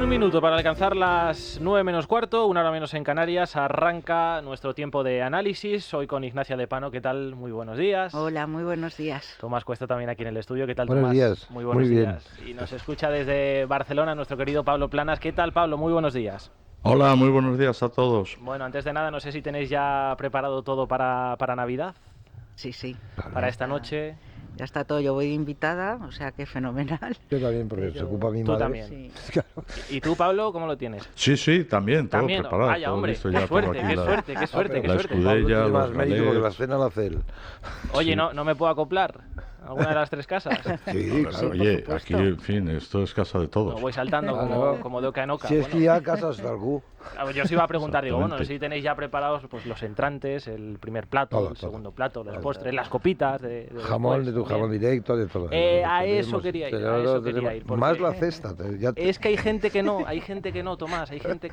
Un minuto para alcanzar las 9 menos cuarto, una hora menos en Canarias. Arranca nuestro tiempo de análisis. Hoy con Ignacia Lepano. ¿Qué tal? Muy buenos días. Hola, muy buenos días. Tomás Cuesta también aquí en el estudio. ¿Qué tal, buenos Tomás? Días. Muy buenos muy días. Bien. Y nos escucha desde Barcelona nuestro querido Pablo Planas. ¿Qué tal, Pablo? Muy buenos días. Hola, muy buenos días a todos. Bueno, antes de nada, no sé si tenéis ya preparado todo para Navidad. Sí. Para esta noche. Ya está todo, yo voy de invitada, o sea que fenomenal. Yo también, porque se ocupa mi Tú madre. también. Sí. Claro. ¿Y tú, Pablo, cómo lo tienes? Sí, también, todo También. preparado. Vaya, todo hombre, listo qué ya. suerte, Tengo aquí qué suerte, qué suerte, qué la suerte. escudella, Pablo tiene más los mérito porque la galés. cena la hace él. Oye, Sí. ¿no me puedo acoplar? ¿Alguna de las tres casas? Sí, claro. Oye, por aquí, supuesto. en fin, esto es casa de todos. No voy saltando Claro. como de oca en oca. Si es que ya casas de algú. Yo os iba a preguntar, digo, bueno, no sé Exactamente. si tenéis ya preparados pues, los entrantes, el primer plato, Todo, el todo. segundo plato, los Todo, postres, todo. las copitas de Jamón, de tu después, jamón bien. directo, de todo. A eso Tenemos- quería ir, tenemos- a eso tenemos- quería ir, porque- Más la cesta. Es que hay gente que no, Tomás, hay gente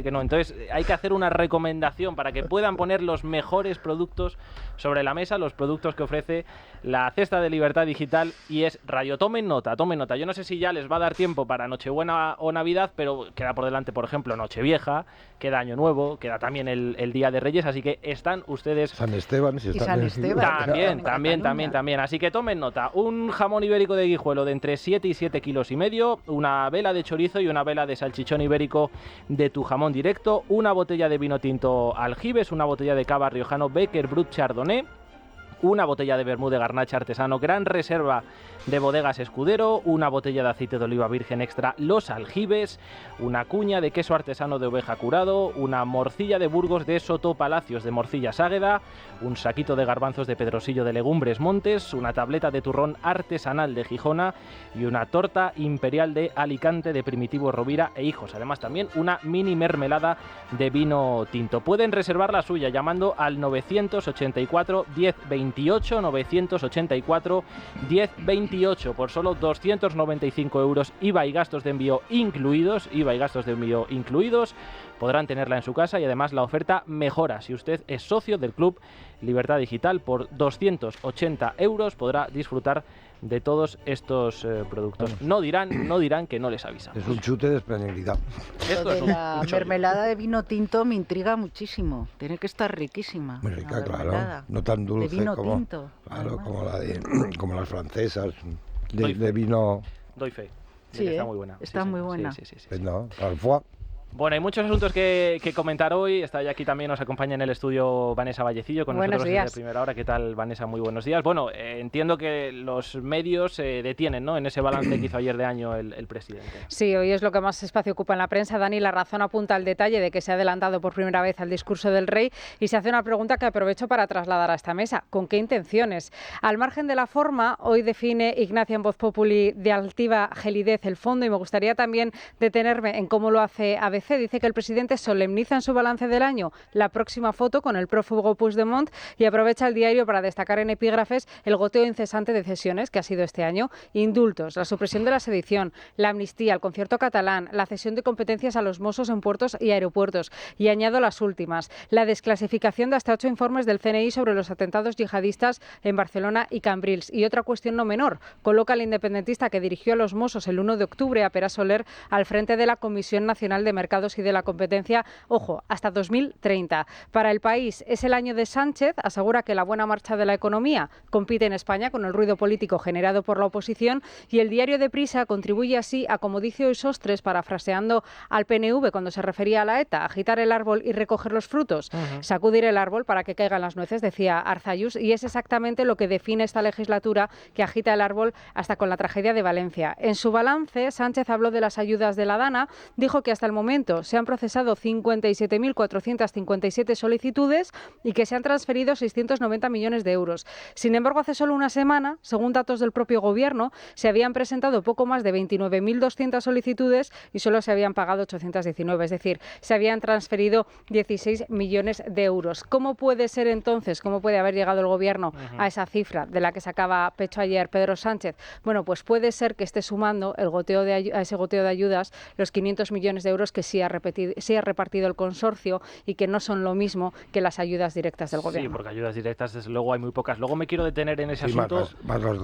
que no. Entonces hay que hacer una recomendación para que puedan poner los mejores productos sobre la mesa, los productos que ofrece la Cesta de Libertad Digital y es Radio. Tomen nota. Yo no sé si ya les va a dar tiempo para Nochebuena o Navidad, pero queda por delante, por ejemplo, Nochevieja, queda Año Nuevo, queda también el Día de Reyes, así que están ustedes... San Esteban, si Y están San en- Esteban. También. Así que tomen nota. Un jamón ibérico de Guijuelo de entre 7 y 7 kilos y medio, una vela de chorizo y una vela de salchichón ibérico de tu jamón directo, una botella de vino tinto Aljibes, una botella de cava riojano Becker Brut Chardonnay, una botella de vermú de garnacha artesano Gran Reserva de Bodegas Escudero, una botella de aceite de oliva virgen extra Los Aljibes, una cuña de queso artesano de oveja curado, una morcilla de Burgos de Soto Palacios de Morcillas Águeda, un saquito de garbanzos de Pedrosillo de Legumbres Montes, una tableta de turrón artesanal de Gijona y una torta imperial de Alicante de Primitivo Rovira e Hijos. Además también una mini mermelada de vino tinto. Pueden reservar la suya llamando al 984 1028, 984 1028 por solo 295 euros IVA y gastos de envío incluidos. Podrán tenerla en su casa y además la oferta mejora. Si usted es socio del Club Libertad Digital, por 280 euros podrá disfrutar de todos estos productos. No dirán que no les avisamos. Es un chute de especialidad. Esto Lo es de un la chollo. mermelada de vino tinto me intriga muchísimo. Tiene que estar riquísima. Muy la rica, claro. mermelada. No tan dulce de vino como, tinto. claro, además. como las francesas. Doy De vino, Doy fe. Sí, Está ¿eh? muy buena. Está muy buena. Sí. pues no, parfois. Bueno, hay muchos asuntos que comentar hoy. Está ya aquí también, nos acompaña en el estudio Vanessa Vallecillo con Buenos nosotros días. desde primera hora. ¿Qué tal, Vanessa? Muy buenos días. Bueno, entiendo que los medios se detienen, ¿no?, en ese balance que hizo ayer de año el presidente. Sí, hoy es lo que más espacio ocupa en la prensa. Dani, La Razón apunta al detalle de que se ha adelantado por primera vez al discurso del rey y se hace una pregunta que aprovecho para trasladar a esta mesa. ¿Con qué intenciones? Al margen de la forma, hoy define Ignacia en Voz Populi de altiva gelidez el fondo y me gustaría también detenerme en cómo lo hace ABC. Dice que el presidente solemniza en su balance del año la próxima foto con el prófugo Puigdemont y aprovecha el diario para destacar en epígrafes el goteo incesante de cesiones que ha sido este año, indultos, la supresión de la sedición, la amnistía, el concierto catalán, la cesión de competencias a los Mossos en puertos y aeropuertos y añado las últimas, la desclasificación de hasta 8 informes del CNI sobre los atentados yihadistas en Barcelona y Cambrils. Y otra cuestión no menor, coloca al independentista que dirigió a los Mossos el 1 de octubre a Pere Soler al frente de la Comisión Nacional de Mercados y de la Competencia, ojo, hasta 2030. Para El País es el año de Sánchez, asegura que la buena marcha de la economía compite en España con el ruido político generado por la oposición y el diario Deprisa contribuye así a, como dice hoy Sostres, parafraseando al PNV cuando se refería a la ETA, agitar el árbol y recoger los frutos. Sacudir el árbol para que caigan las nueces, decía Arzayus, y es exactamente lo que define esta legislatura que agita el árbol hasta con la tragedia de Valencia. En su balance, Sánchez habló de las ayudas de la DANA, dijo que hasta el momento se han procesado 57.457 solicitudes y que se han transferido 690 millones de euros. Sin embargo, hace solo una semana, según datos del propio Gobierno, se habían presentado poco más de 29.200 solicitudes y solo se habían pagado 819, es decir, se habían transferido 16 millones de euros. ¿Cómo puede ser entonces, cómo puede haber llegado el Gobierno a esa cifra de la que sacaba pecho ayer Pedro Sánchez? Bueno, pues puede ser que esté sumando a ese goteo de ayudas los 500 millones de euros que sí ha repartido el consorcio y que no son lo mismo que las ayudas directas del gobierno. Sí, porque ayudas directas, desde luego, hay muy pocas. Luego me quiero detener en ese asunto. Más las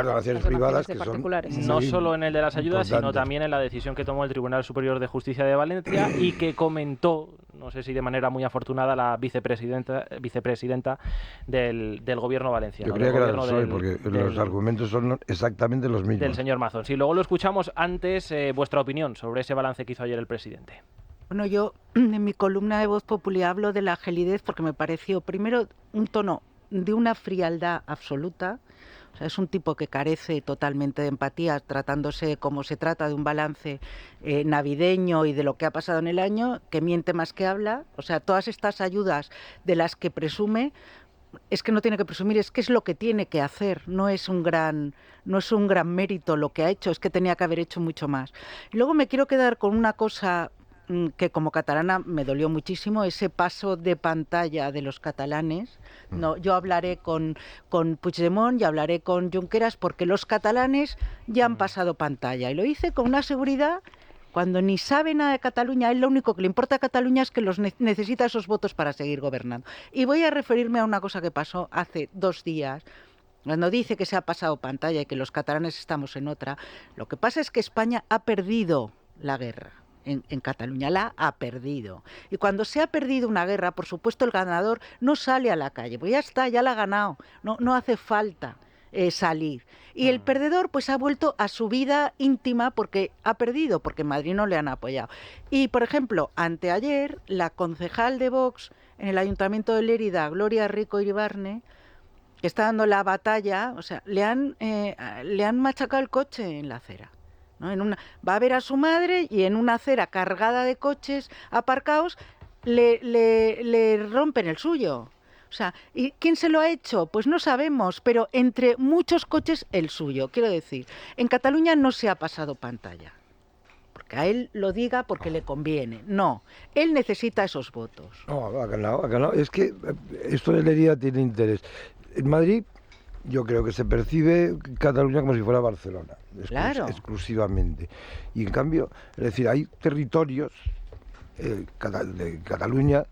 donaciones privadas, que son no solo en el de las ayudas, sino importantes. también en la decisión que tomó el Tribunal Superior de Justicia de Valencia y que comentó, no sé si de manera muy afortunada, la vicepresidenta del gobierno valenciano. Yo creía que era del PSOE, porque los argumentos son exactamente los mismos. Del señor Mazón. Sí, luego lo escuchamos. Antes, vuestra opinión sobre ese balance que hizo ayer el presidente. Bueno, yo en mi columna de Voz Populi hablo de la gelidez porque me pareció, primero, un tono de una frialdad absoluta. O sea, es un tipo que carece totalmente de empatía, tratándose como se trata de un balance navideño y de lo que ha pasado en el año, que miente más que habla. O sea, todas estas ayudas de las que presume, es que no tiene que presumir, es que es lo que tiene que hacer, no es un gran mérito lo que ha hecho, es que tenía que haber hecho mucho más. Y luego me quiero quedar con una cosa que como catalana me dolió muchísimo, ese paso de pantalla de los catalanes. No, yo hablaré con Puigdemont y hablaré con Junqueras porque los catalanes ya han pasado pantalla, y lo hice con una seguridad. Cuando ni sabe nada de Cataluña, a él lo único que le importa a Cataluña es que necesita esos votos para seguir gobernando. Y voy a referirme a una cosa que pasó hace 2 días, cuando dice que se ha pasado pantalla y que los catalanes estamos en otra. Lo que pasa es que España ha perdido la guerra. En Cataluña la ha perdido. Y cuando se ha perdido una guerra, por supuesto el ganador no sale a la calle, pues ya está, ya la ha ganado, no hace falta salir. Y el perdedor pues ha vuelto a su vida íntima porque ha perdido, porque en Madrid no le han apoyado. Y, por ejemplo, anteayer, la concejal de Vox en el Ayuntamiento de Lérida, Gloria Rico Iribarne, que está dando la batalla, o sea, le han machacado el coche en la acera. ¿No? Va a ver a su madre y en una acera cargada de coches aparcados le rompen el suyo. O sea, ¿y quién se lo ha hecho? Pues no sabemos, pero entre muchos coches el suyo. Quiero decir, en Cataluña no se ha pasado pantalla, porque a él lo diga porque le conviene. No, él necesita esos votos. No, ha ganado. Es que esto de Lérida tiene interés. En Madrid yo creo que se percibe Cataluña como si fuera Barcelona, Claro. exclusivamente. Y en cambio, es decir, hay territorios de Cataluña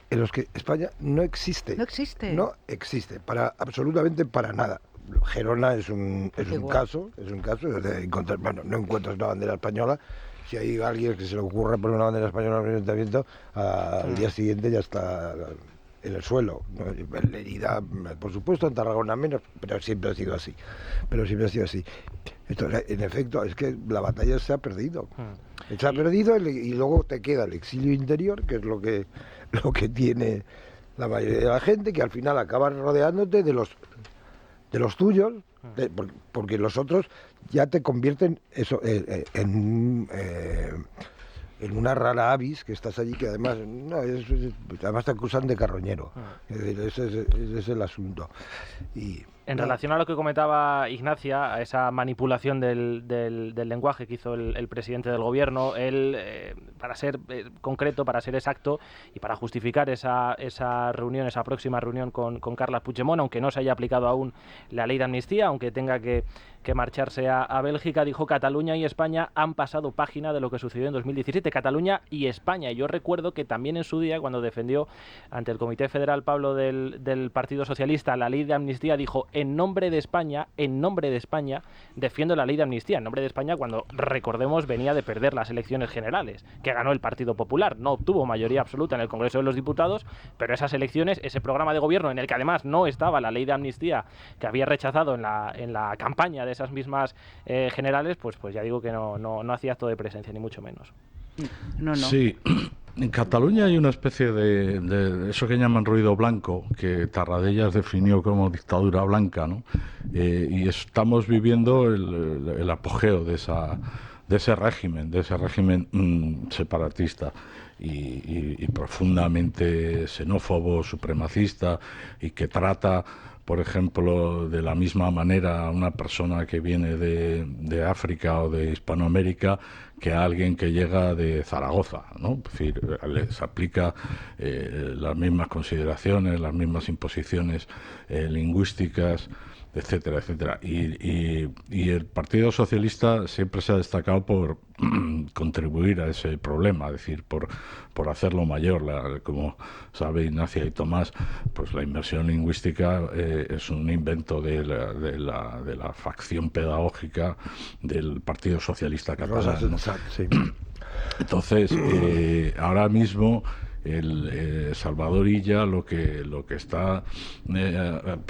en los que España no existe. No existe. No existe, absolutamente para nada. Gerona es un caso, no encuentras una bandera española. Si hay alguien que se le ocurra poner una bandera española en el ayuntamiento, al día siguiente ya está en el suelo, ¿no? En Lérida, por supuesto, en Tarragona menos, pero siempre ha sido así. Entonces, en efecto, es que la batalla se ha perdido. Se ha perdido y luego te queda el exilio interior, que es lo que tiene la mayoría de la gente, que al final acabas rodeándote de los tuyos, porque los otros ya te convierten en una rara avis, que estás allí, que además además te acusan de carroñero. Es decir, ese es el asunto. En relación a lo que comentaba Ignacia, a esa manipulación del lenguaje que hizo el presidente del gobierno, él, para ser concreto, para ser exacto y para justificar esa próxima reunión con Carles Puigdemont, aunque no se haya aplicado aún la ley de amnistía, aunque tenga que marcharse a Bélgica, dijo: Cataluña y España han pasado página de lo que sucedió en 2017. Cataluña y España. Yo recuerdo que también en su día, cuando defendió ante el Comité Federal Pablo del Partido Socialista la ley de amnistía, dijo: en nombre de España, defiendo la ley de amnistía. En nombre de España, cuando, recordemos, venía de perder las elecciones generales, que ganó el Partido Popular. No obtuvo mayoría absoluta en el Congreso de los Diputados, pero esas elecciones, ese programa de gobierno en el que además no estaba la ley de amnistía, que había rechazado en la campaña de esas mismas generales, pues ya digo que no hacía acto de presencia, ni mucho menos. No. Sí, en Cataluña hay una especie de eso que llaman ruido blanco, que Tarradellas definió como dictadura blanca, ¿no? Y estamos viviendo el apogeo de ese régimen separatista y profundamente xenófobo, supremacista, y que trata, por ejemplo, de la misma manera a una persona que viene de África o de Hispanoamérica que a alguien que llega de Zaragoza, ¿no? Es decir, les aplica las mismas consideraciones, las mismas imposiciones lingüísticas etcétera, etcétera. Y el Partido Socialista siempre se ha destacado por contribuir a ese problema, es decir, por hacerlo mayor. Como sabe Ignacia y Tomás, pues la inmersión lingüística es un invento de la facción pedagógica del Partido Socialista catalán, ¿no? Sí. Entonces, ahora mismo Salvador Illa lo que está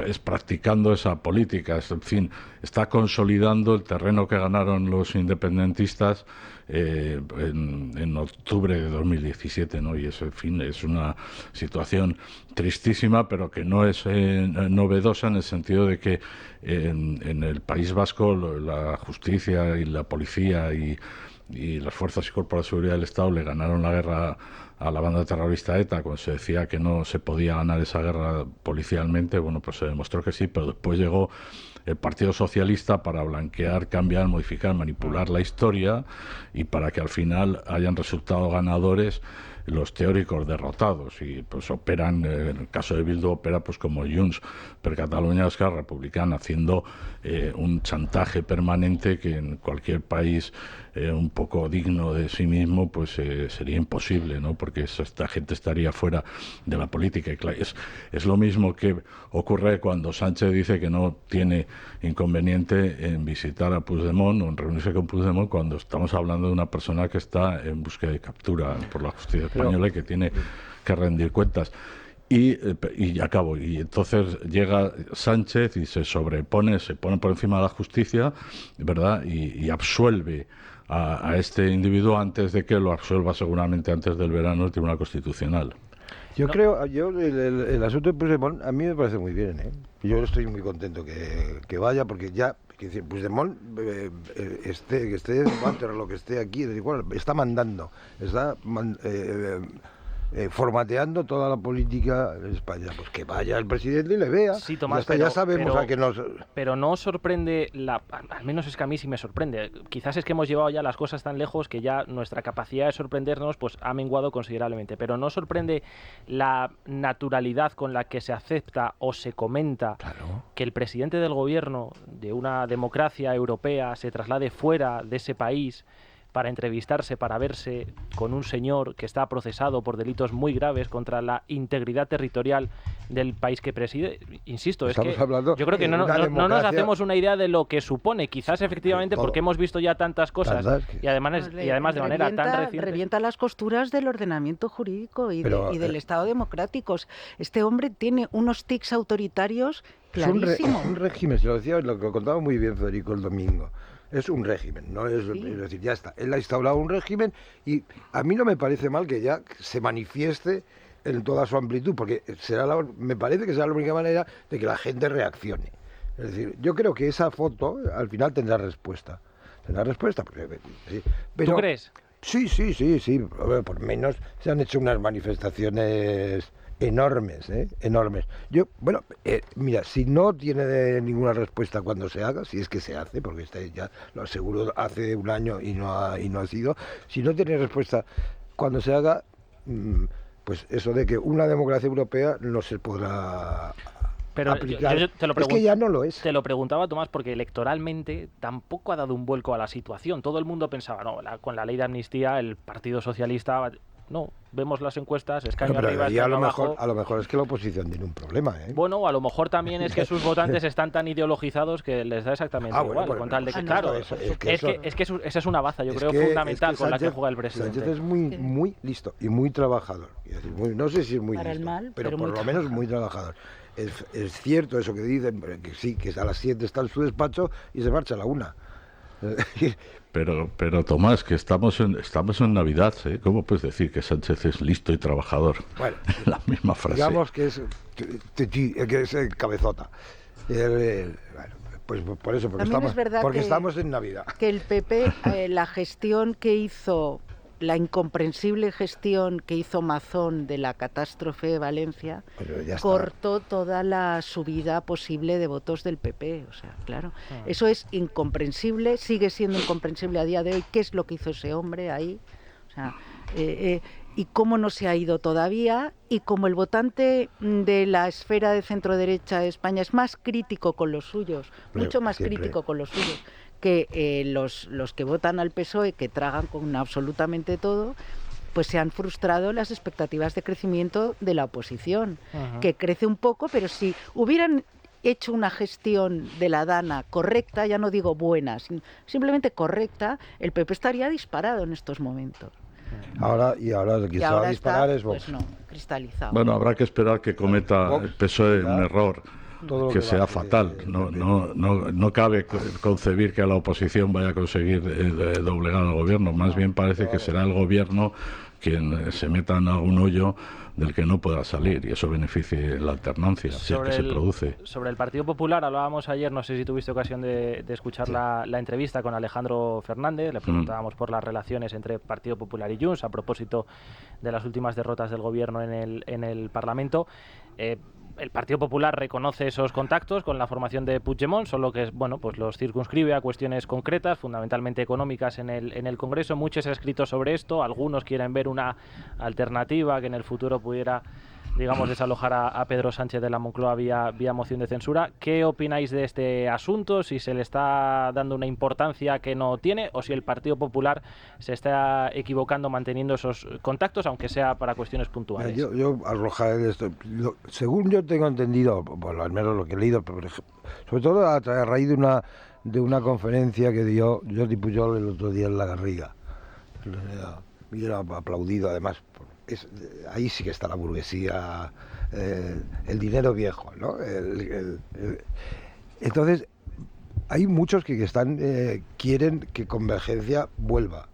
es practicando esa política, en fin, está consolidando el terreno que ganaron los independentistas en octubre de 2017, ¿no? Y eso, en fin, es una situación tristísima, pero que no es novedosa, en el sentido de que en el País Vasco la justicia y la policía y las fuerzas y cuerpos de seguridad del Estado le ganaron la guerra a la banda terrorista ETA, cuando se decía que no se podía ganar esa guerra policialmente. Bueno, pues se demostró que sí, pero después llegó el Partido Socialista para blanquear, cambiar, modificar, manipular la historia, y para que al final hayan resultado ganadores los teóricos derrotados, y pues operan, en el caso de Bildu opera pues como Junts per Catalunya, Esquerra Republicana, haciendo un chantaje permanente que en cualquier país un poco digno de sí mismo pues sería imposible, ¿no? Porque esta gente estaría fuera de la política. Y claro, es lo mismo que ocurre cuando Sánchez dice que no tiene inconveniente en visitar a Puigdemont o en reunirse con Puigdemont, cuando estamos hablando de una persona que está en búsqueda de captura por la justicia española y que tiene que rendir cuentas. Y acabo. Y entonces llega Sánchez y se pone por encima de la justicia, ¿verdad? Y absuelve a este individuo antes de que lo absuelva, seguramente antes del verano, el Tribunal Constitucional. Yo creo, el asunto de Puigdemont a mí me parece muy bien, ¿eh? Yo estoy muy contento que vaya, porque ya, Puigdemont, que esté en Waterloo, lo que esté aquí, igual, está mandando, está formateando toda la política en España. Pues que vaya el presidente y le vea. Sí, Tomás, ya sabemos a que nos... Pero no os sorprende, al menos es que a mí sí me sorprende. Quizás es que hemos llevado ya las cosas tan lejos que ya nuestra capacidad de sorprendernos pues ha menguado considerablemente. Pero no sorprende la naturalidad con la que se acepta o se comenta que el presidente del gobierno de una democracia europea se traslade fuera de ese país para entrevistarse, para verse con un señor que está procesado por delitos muy graves contra la integridad territorial del país que preside. Insisto, es que yo creo que no nos hacemos una idea de lo que supone, quizás efectivamente porque hemos visto ya tantas cosas y además de manera tan reciente. Revienta las costuras del ordenamiento jurídico y del Estado democrático. Este hombre tiene unos tics autoritarios clarísimos. Un régimen, se lo decía, lo que contaba muy bien Federico el domingo. Es un régimen, no es, es decir, ya está. Él ha instaurado un régimen y a mí no me parece mal que ya se manifieste en toda su amplitud, porque me parece que será la única manera de que la gente reaccione. Es decir, yo creo que esa foto al final tendrá respuesta. Porque, sí, pero, ¿tú crees? Sí. Por menos se han hecho unas manifestaciones enormes. Mira, si no tiene ninguna respuesta cuando se haga, si es que se hace, porque ya lo aseguro hace un año y no ha sido, si no tiene respuesta cuando se haga, pues eso de que una democracia europea no se podrá aplicar. Yo es que ya no lo es. Te lo preguntaba, Tomás, porque electoralmente tampoco ha dado un vuelco a la situación. Todo el mundo pensaba, con la ley de amnistía el Partido Socialista... No, vemos las encuestas, escaño arriba, escaño abajo. A lo mejor es que la oposición tiene un problema, ¿eh? Bueno, a lo mejor también es que sus votantes están tan ideologizados que les da exactamente igual. Con tal de que, claro, esa es una baza, yo creo, fundamental con la que juega el presidente. Sánchez es muy listo y muy trabajador. No sé si es muy para listo, el mal, pero por lo menos muy trabajador. Es cierto eso que dicen, que sí, que a las 7 está en su despacho y se marcha a la 1. Pero Tomás, que estamos en Navidad, ¿eh? ¿Cómo puedes decir que Sánchez es listo y trabajador? Bueno, la misma frase. Digamos que es cabezota. Pues por eso, porque estamos en Navidad. Que el PP, la gestión que hizo, la incomprensible gestión que hizo Mazón de la catástrofe de Valencia, cortó toda la subida posible de votos del PP. O sea, claro, eso es incomprensible, sigue siendo incomprensible a día de hoy. ¿Qué es lo que hizo ese hombre ahí? O sea, y cómo no se ha ido todavía, y como el votante de la esfera de centro-derecha de España es más crítico con los suyos, mucho más crítico con los suyos, que los que votan al PSOE, que tragan con absolutamente todo, pues se han frustrado las expectativas de crecimiento de la oposición, que crece un poco, pero si hubieran hecho una gestión de la Dana correcta, ya no digo buena, simplemente correcta, el PP estaría disparado en estos momentos. Ahora el que se va a disparar es Vox. Pues no, cristalizado. Bueno, habrá que esperar que cometa el PSOE un error que sea fatal. No cabe concebir que la oposición vaya a conseguir doblegar al gobierno. Más bien parece que será el gobierno quien se meta en algún hoyo del que no pueda salir, y eso beneficie la alternancia, si es que se produce. Sobre el Partido Popular, hablábamos ayer, no sé si tuviste ocasión de escuchar la entrevista con Alejandro Fernández, le preguntábamos por las relaciones entre Partido Popular y Junts a propósito de las últimas derrotas del gobierno en el Parlamento. El Partido Popular reconoce esos contactos con la formación de Puigdemont, solo que pues los circunscribe a cuestiones concretas, fundamentalmente económicas en el Congreso. Mucho se ha escrito sobre esto, algunos quieren ver una alternativa que en el futuro pudiera, digamos, desalojar a Pedro Sánchez de la Moncloa vía moción de censura. ¿Qué opináis de este asunto? Si se le está dando una importancia que no tiene, o si el Partido Popular se está equivocando manteniendo esos contactos, aunque sea para cuestiones puntuales. Yo arrojaré esto. Según yo tengo entendido, bueno, al menos lo que he leído, sobre todo a raíz de una conferencia que dio Jordi Pujol el otro día en La Garriga. Y era aplaudido además. Ahí sí que está la burguesía, el dinero viejo, ¿no? Entonces, hay muchos que quieren que Convergencia vuelva,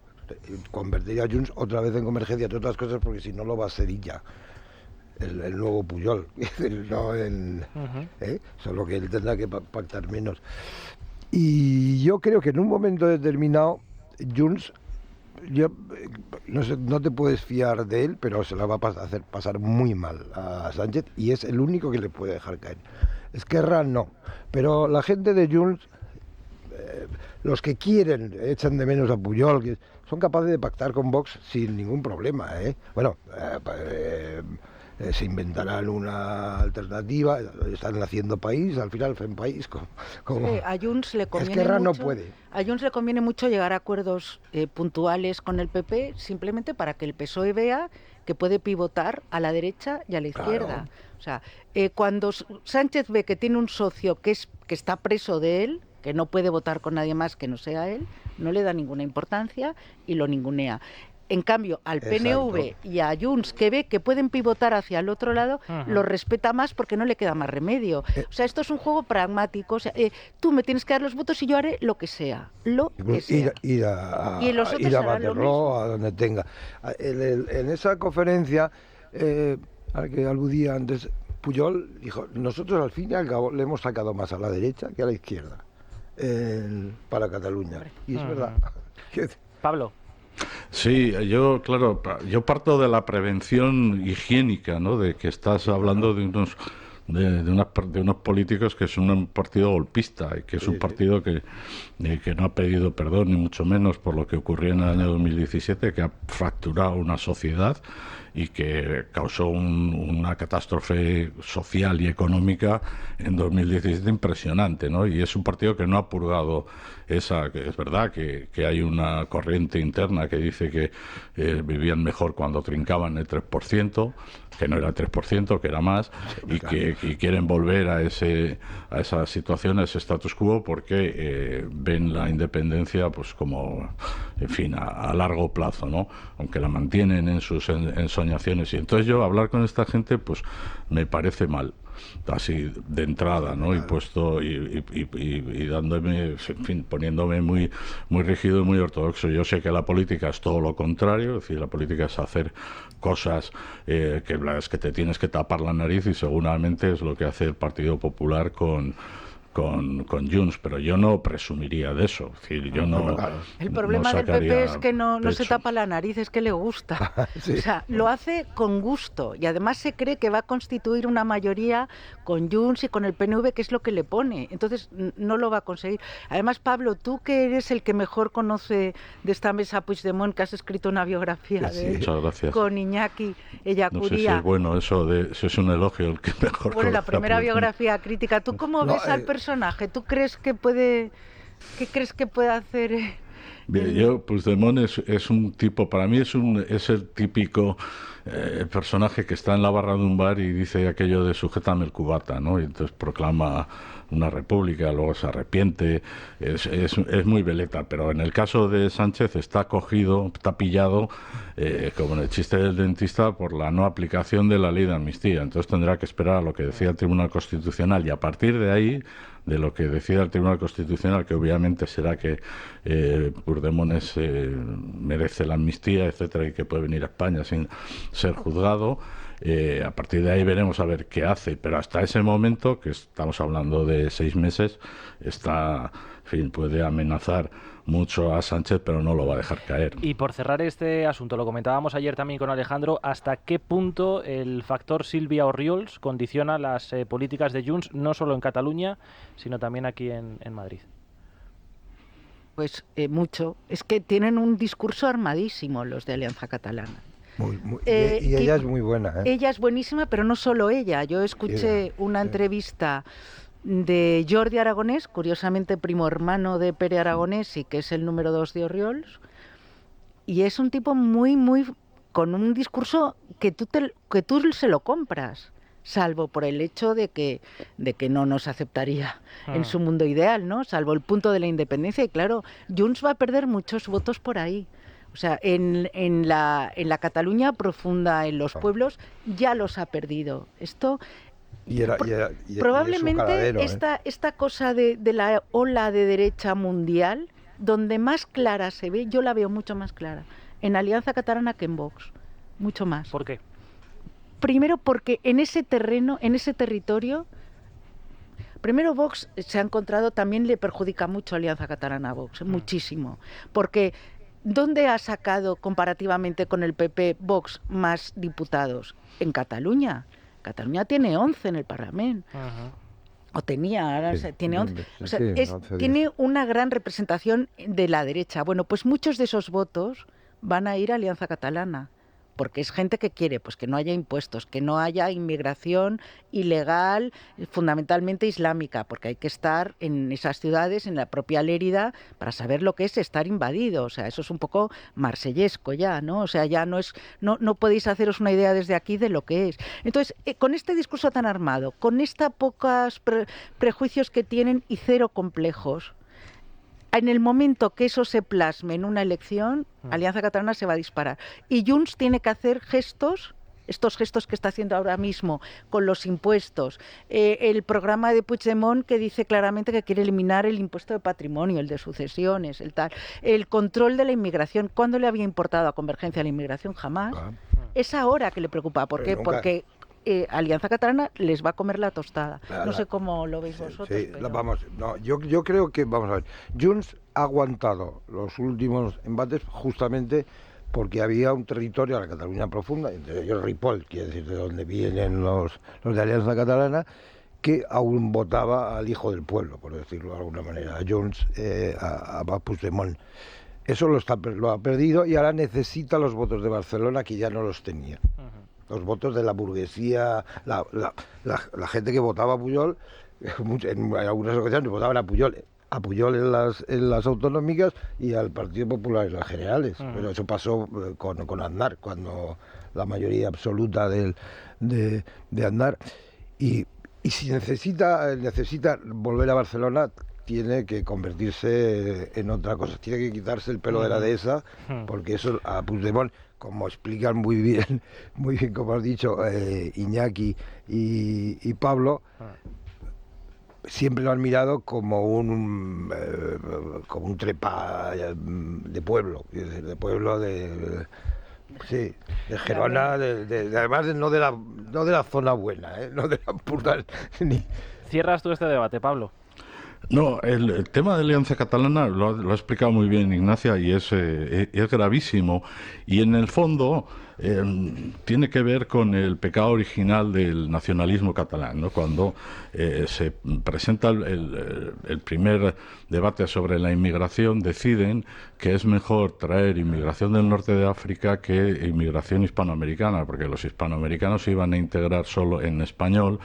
convertir a Junts otra vez en Convergencia, entre otras cosas, porque si no lo va a ser ya el nuevo Pujol, solo que él tendrá que pactar menos. Y yo creo que en un momento determinado, Junts, no te puedes fiar de él, pero se la va a hacer pasar muy mal a Sánchez, y es el único que le puede dejar caer. Esquerra no, pero la gente de Junts, los que quieren, echan de menos a Pujol, que son capaces de pactar con Vox sin ningún problema, se inventarán una alternativa, están haciendo país, al final hacen país como sí, a Junts le conviene Esquerra mucho, no puede. A Junts le conviene mucho llegar a acuerdos puntuales con el PP, simplemente para que el PSOE vea que puede pivotar a la derecha y a la izquierda. Claro. O sea, cuando Sánchez ve que tiene un socio que está preso de él, que no puede votar con nadie más que no sea él, no le da ninguna importancia y lo ningunea. En cambio, al PNV Exacto. y a Junts, que ve que pueden pivotar hacia el otro lado, lo respeta más porque no le queda más remedio. O sea, esto es un juego pragmático. O sea, tú me tienes que dar los votos y yo haré lo que sea. Ir a Waterloo, a donde tenga. En esa conferencia, a la que aludía antes, Pujol dijo, nosotros al fin y al cabo le hemos sacado más a la derecha que a la izquierda para Cataluña. Y es verdad. Pablo. Sí, yo parto de la prevención higiénica, ¿no? De que estás hablando de unos políticos que son un partido golpista y que es un partido que no ha pedido perdón ni mucho menos por lo que ocurrió en el año 2017, que ha fracturado una sociedad y que causó una catástrofe social y económica en 2017 impresionante, ¿no? Y es un partido que no ha purgado que es verdad que hay una corriente interna que dice que vivían mejor cuando trincaban el 3%, que no era el 3%, que era más, y que quieren volver a esa situación, a ese status quo, porque ven la independencia pues como, en fin, a largo plazo, ¿no? Aunque la mantienen en sus ensoñaciones. Y entonces yo hablar con esta gente pues me parece mal, así de entrada, ¿no? Y puesto y dándome, en fin, poniéndome muy rígido y muy ortodoxo. Yo sé que la política es todo lo contrario, es decir, la política es hacer cosas que te tienes que tapar la nariz, y seguramente es lo que hace el Partido Popular con con Junts, pero yo no presumiría de eso. Es decir, yo no. El problema del PP es que no se tapa la nariz, es que le gusta. Sí. O sea, lo hace con gusto y además se cree que va a constituir una mayoría con Junts y con el PNV, que es lo que le pone. Entonces no lo va a conseguir. Además, Pablo, tú que eres el que mejor conoce de esta mesa Puigdemont, que has escrito una biografía de él, muchas gracias. con Iñaki Ellacuría. No sé si es bueno eso, si es un elogio el que mejor. Bueno, la primera biografía crítica. ¿Tú cómo ves al personaje? ¿Tú crees que puede, qué crees que puede hacer? Bien, Puigdemont es un tipo, para mí es el típico personaje que está en la barra de un bar y dice aquello de sujétame el cubata, ¿no? Y entonces proclama una república, luego se arrepiente, es muy veleta, pero en el caso de Sánchez está pillado, como en el chiste del dentista, por la no aplicación de la ley de amnistía. Entonces tendrá que esperar a lo que decía el Tribunal Constitucional y a partir de ahí, de lo que decida el Tribunal Constitucional, que obviamente será que Puigdemont merece la amnistía, etcétera, y que puede venir a España sin ser juzgado. A partir de ahí veremos a ver qué hace, pero hasta ese momento, que estamos hablando de 6 meses, puede amenazar mucho a Sánchez, pero no lo va a dejar caer. Y por cerrar este asunto, lo comentábamos ayer también con Alejandro, ¿hasta qué punto el factor Sílvia Orriols condiciona las políticas de Junts, no solo en Cataluña, sino también aquí en Madrid? Pues mucho. Es que tienen un discurso armadísimo los de Alianza Catalana. Y ella es muy buena, ¿eh? Ella es buenísima, pero no solo ella. Yo escuché una entrevista de Jordi Aragonés, curiosamente primo hermano de Pere Aragonés y que es el número 2 de Orriols, y es un tipo muy con un discurso que tú se lo compras, salvo por el hecho de que no nos aceptaría en su mundo ideal, ¿no? Salvo el punto de la independencia, y claro, Junts va a perder muchos votos por ahí. O sea, en la Cataluña profunda, en los pueblos, ya los ha perdido. Esto probablemente esta cosa de la ola de derecha mundial, donde más clara se ve, yo la veo mucho más clara en Alianza Catalana que en Vox, mucho más. ¿Por qué? Primero porque en ese terreno, en ese territorio, primero Vox se ha encontrado, también le perjudica mucho a Alianza Catalana a Vox, muchísimo, porque ¿dónde ha sacado comparativamente con el PP Vox más diputados? En Cataluña. Cataluña tiene 11 en el Parlamento. O tenía, ahora tiene 11. O sea, tiene una gran representación de la derecha. Bueno, pues muchos de esos votos van a ir a Alianza Catalana, porque es gente que quiere pues que no haya impuestos, que no haya inmigración ilegal, fundamentalmente islámica, porque hay que estar en esas ciudades, en la propia Lérida, para saber lo que es estar invadido. O sea, eso es un poco marsellesco ya, ¿no? O sea, ya no podéis haceros una idea desde aquí de lo que es. Entonces, con este discurso tan armado, con estas pocos prejuicios que tienen y cero complejos, en el momento que eso se plasme en una elección, Alianza Catalana se va a disparar. Y Junts tiene que hacer estos gestos que está haciendo ahora mismo con los impuestos. El programa de Puigdemont, que dice claramente que quiere eliminar el impuesto de patrimonio, el de sucesiones, el control de la inmigración. ¿Cuándo le había importado a Convergencia la inmigración? Jamás. Es ahora que le preocupa. ¿Por qué? Porque Alianza Catalana les va a comer la tostada. No sé cómo lo veis vosotros. Sí, pero... yo creo que, vamos a ver, Junts ha aguantado los últimos embates justamente porque había un territorio, la Cataluña profunda, entre ellos Ripoll, quiere decir de donde vienen los de Alianza Catalana, que aún votaba al hijo del pueblo, por decirlo de alguna manera, a Junts, a Puigdemont. Eso lo ha perdido y ahora necesita los votos de Barcelona, que ya no los tenía. Los votos de la burguesía, la gente que votaba a Pujol, en algunas ocasiones votaban a Pujol en las autonómicas y al Partido Popular en las generales. Pero eso pasó con Aznar, cuando la mayoría absoluta de Aznar. Y si necesita volver a Barcelona, tiene que convertirse en otra cosa, tiene que quitarse el pelo de la dehesa, porque eso a Puigdemont, como explican muy bien como has dicho Iñaki y Pablo, siempre lo han mirado como un trepa de pueblo, de Gerona, además no de la zona buena, no de la puta. ¿Cierras tú este debate, Pablo? No, el tema de Alianza Catalana lo ha explicado muy bien Ignacia y es gravísimo. Y en el fondo tiene que ver con el pecado original del nacionalismo catalán, ¿no? Cuando se presenta el primer debate sobre la inmigración, deciden que es mejor traer inmigración del norte de África que inmigración hispanoamericana, porque los hispanoamericanos se iban a integrar solo en español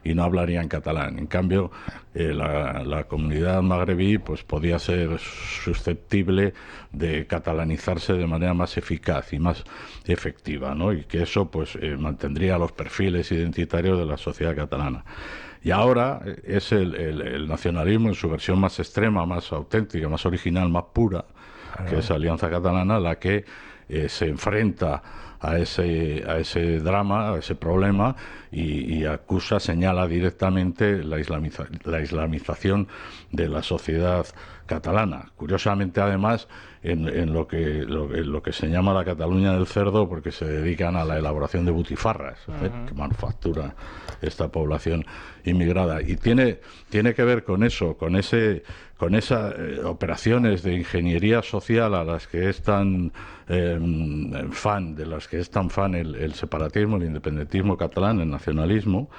y no hablarían catalán. En cambio, la comunidad magrebí pues podía ser susceptible de catalanizarse de manera más eficaz y más efectiva, ¿no? Y que eso pues mantendría los perfiles identitarios de la sociedad catalana. Y ahora es el nacionalismo en su versión más extrema, más auténtica, más original, más pura, que es Alianza Catalana, la que se enfrenta a ese drama, a ese problema, y señala directamente la islamización de la sociedad catalana. Curiosamente, además, en lo que se llama la Cataluña del cerdo, porque se dedican a la elaboración de butifarras, que manufactura esta población inmigrada. Y tiene que ver con eso, con esas operaciones de ingeniería social a las que es tan fan, de las que es tan fan el separatismo, el independentismo catalán, el nacionalismo,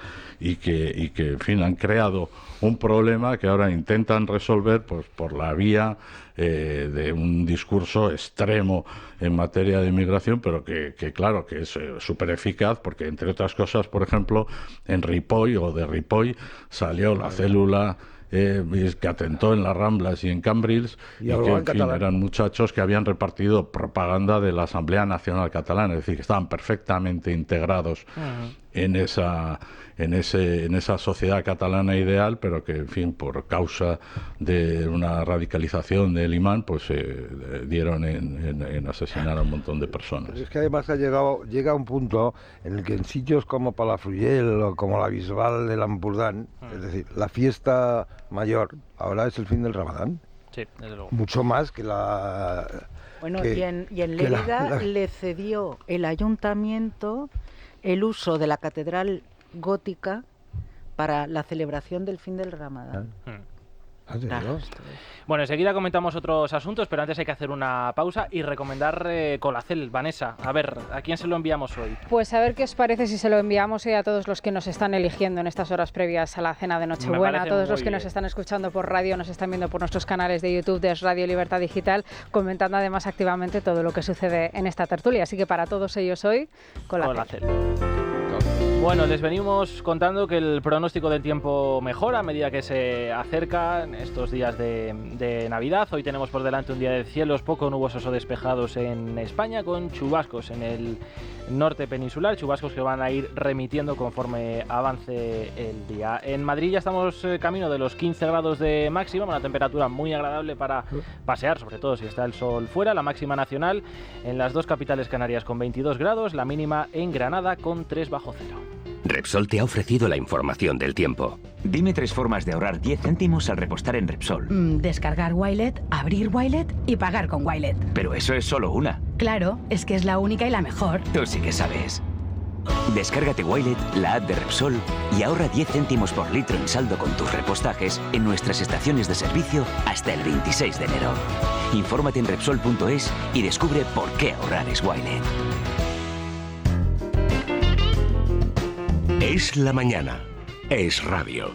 y que en fin, han creado un problema que ahora intentan resolver pues por la vía de un discurso extremo en materia de inmigración, pero que claro, que es súper eficaz, porque entre otras cosas, por ejemplo, en Ripoll o de Ripoll salió la célula que atentó en las Ramblas y en Cambrils, y que en fin, eran muchachos que habían repartido propaganda de la Asamblea Nacional Catalana, es decir, que estaban perfectamente integrados en esa sociedad catalana ideal, pero que, en fin, por causa de una radicalización del imán, pues dieron en asesinar a un montón de personas. Pero es que además llega un punto en el que en sitios como Palafrugell o como la Bisbal del Ampurdán, es decir, la fiesta mayor ahora es el fin del Ramadán. Sí, desde luego. Mucho más que la... Bueno, y en Lérida le cedió el ayuntamiento el uso de la catedral gótica para la celebración del fin del Ramadán. Bueno, enseguida comentamos otros asuntos, pero antes hay que hacer una pausa y recomendar Colacel. Vanessa, a ver, ¿a quién se lo enviamos hoy? Pues a ver qué os parece si se lo enviamos hoy a todos los que nos están eligiendo en estas horas previas a la cena de Nochebuena, a todos los que nos están escuchando por radio, nos están viendo por nuestros canales de YouTube de Radio Libertad Digital, comentando además activamente todo lo que sucede en esta tertulia. Así que para todos ellos hoy, Colacel. Bueno, les venimos contando que el pronóstico del tiempo mejora a medida que se acercan estos días de Navidad. Hoy tenemos por delante un día de cielos poco nubosos o despejados en España, con chubascos en el norte peninsular, chubascos que van a ir remitiendo conforme avance el día. En Madrid ya estamos camino de los 15 grados de máxima, una temperatura muy agradable para pasear, sobre todo si está el sol fuera. La máxima nacional en las dos capitales canarias con 22 grados, la mínima en Granada con 3 bajo cero. Repsol te ha ofrecido la información del tiempo. Dime 3 formas de ahorrar 10 céntimos al repostar en Repsol. Descargar Wilet, abrir Wilet y pagar con Wilet. Pero eso es solo una. Claro, es que es la única y la mejor. Tú sí que sabes. Descárgate Wilet, la app de Repsol, y ahorra 10 céntimos por litro en saldo con tus repostajes en nuestras estaciones de servicio hasta el 26 de enero. Infórmate en Repsol.es y descubre por qué ahorrar es Wilet. Es la mañana. Es radio.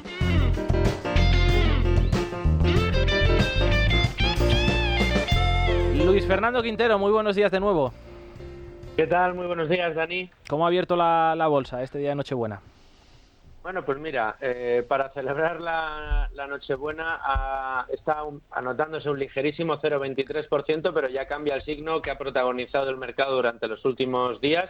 Luis Fernando Quintero, muy buenos días de nuevo. ¿Qué tal? Muy buenos días, Dani. ¿Cómo ha abierto la bolsa este día de Nochebuena? Bueno, pues mira, para celebrar la Nochebuena está anotándose un ligerísimo 0,23%, pero ya cambia el signo que ha protagonizado el mercado durante los últimos días.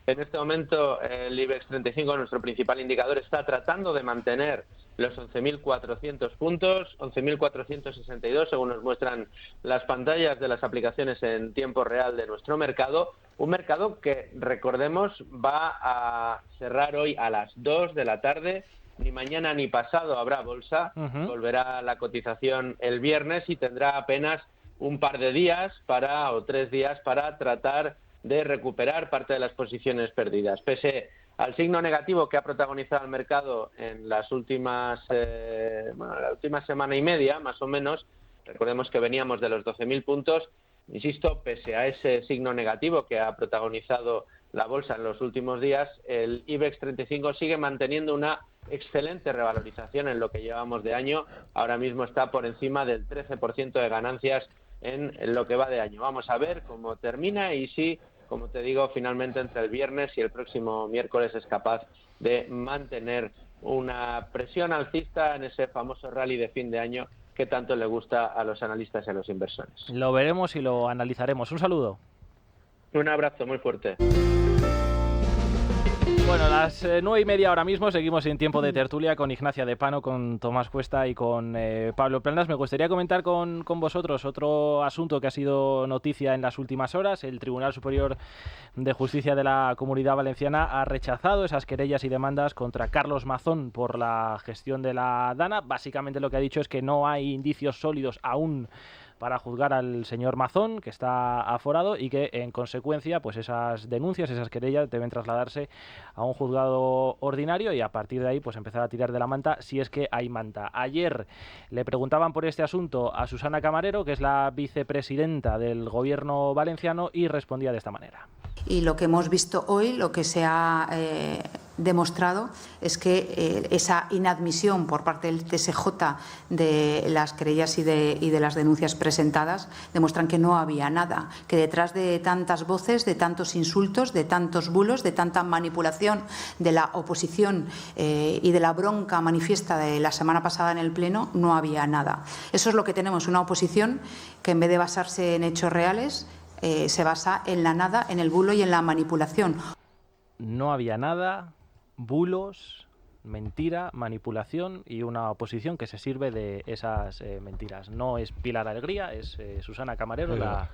En este momento el IBEX 35, nuestro principal indicador, está tratando de mantener los 11.400 puntos, 11.462 según nos muestran las pantallas de las aplicaciones en tiempo real de nuestro mercado. Un mercado que, recordemos, va a cerrar hoy a las 2 de la tarde. Ni mañana ni pasado habrá bolsa. Volverá la cotización el viernes y tendrá apenas un par de días o 3 días para tratar de recuperar parte de las posiciones perdidas. Pese al signo negativo que ha protagonizado el mercado en las últimas, la última semana y media, más o menos. Recordemos que veníamos de los 12.000 puntos. Insisto, pese a ese signo negativo que ha protagonizado la bolsa en los últimos días, el IBEX 35 sigue manteniendo una excelente revalorización en lo que llevamos de año. Ahora mismo está por encima del 13% de ganancias en lo que va de año. Vamos a ver cómo termina y si, como te digo, finalmente entre el viernes y el próximo miércoles es capaz de mantener una presión alcista en ese famoso rally de fin de año que tanto le gusta a los analistas y a los inversores. Lo veremos y lo analizaremos. Un saludo. Un abrazo muy fuerte. Bueno, a las 9:30 ahora mismo seguimos en tiempo de tertulia con Ignacia de Pano, con Tomás Cuesta y con Pablo Planas. Me gustaría comentar con vosotros otro asunto que ha sido noticia en las últimas horas. El Tribunal Superior de Justicia de la Comunidad Valenciana ha rechazado esas querellas y demandas contra Carlos Mazón por la gestión de la DANA. Básicamente lo que ha dicho es que no hay indicios sólidos aún para juzgar al señor Mazón, que está aforado, y que en consecuencia pues esas denuncias, esas querellas deben trasladarse a un juzgado ordinario y a partir de ahí pues empezar a tirar de la manta si es que hay manta. Ayer le preguntaban por este asunto a Susana Camarero, que es la vicepresidenta del gobierno valenciano, y respondía de esta manera. Y lo que hemos visto hoy, lo que se ha demostrado es que esa inadmisión por parte del TSJ de las querellas y de las denuncias presentadas demuestran que no había nada, que detrás de tantas voces, de tantos insultos, de tantos bulos, de tanta manipulación de la oposición y de la bronca manifiesta de la semana pasada en el Pleno, no había nada. Eso es lo que tenemos, una oposición que en vez de basarse en hechos reales, se basa en la nada, en el bulo y en la manipulación. No había nada, bulos, mentira, manipulación y una oposición que se sirve de esas mentiras. No es Pilar Alegría, es Susana Camarero, la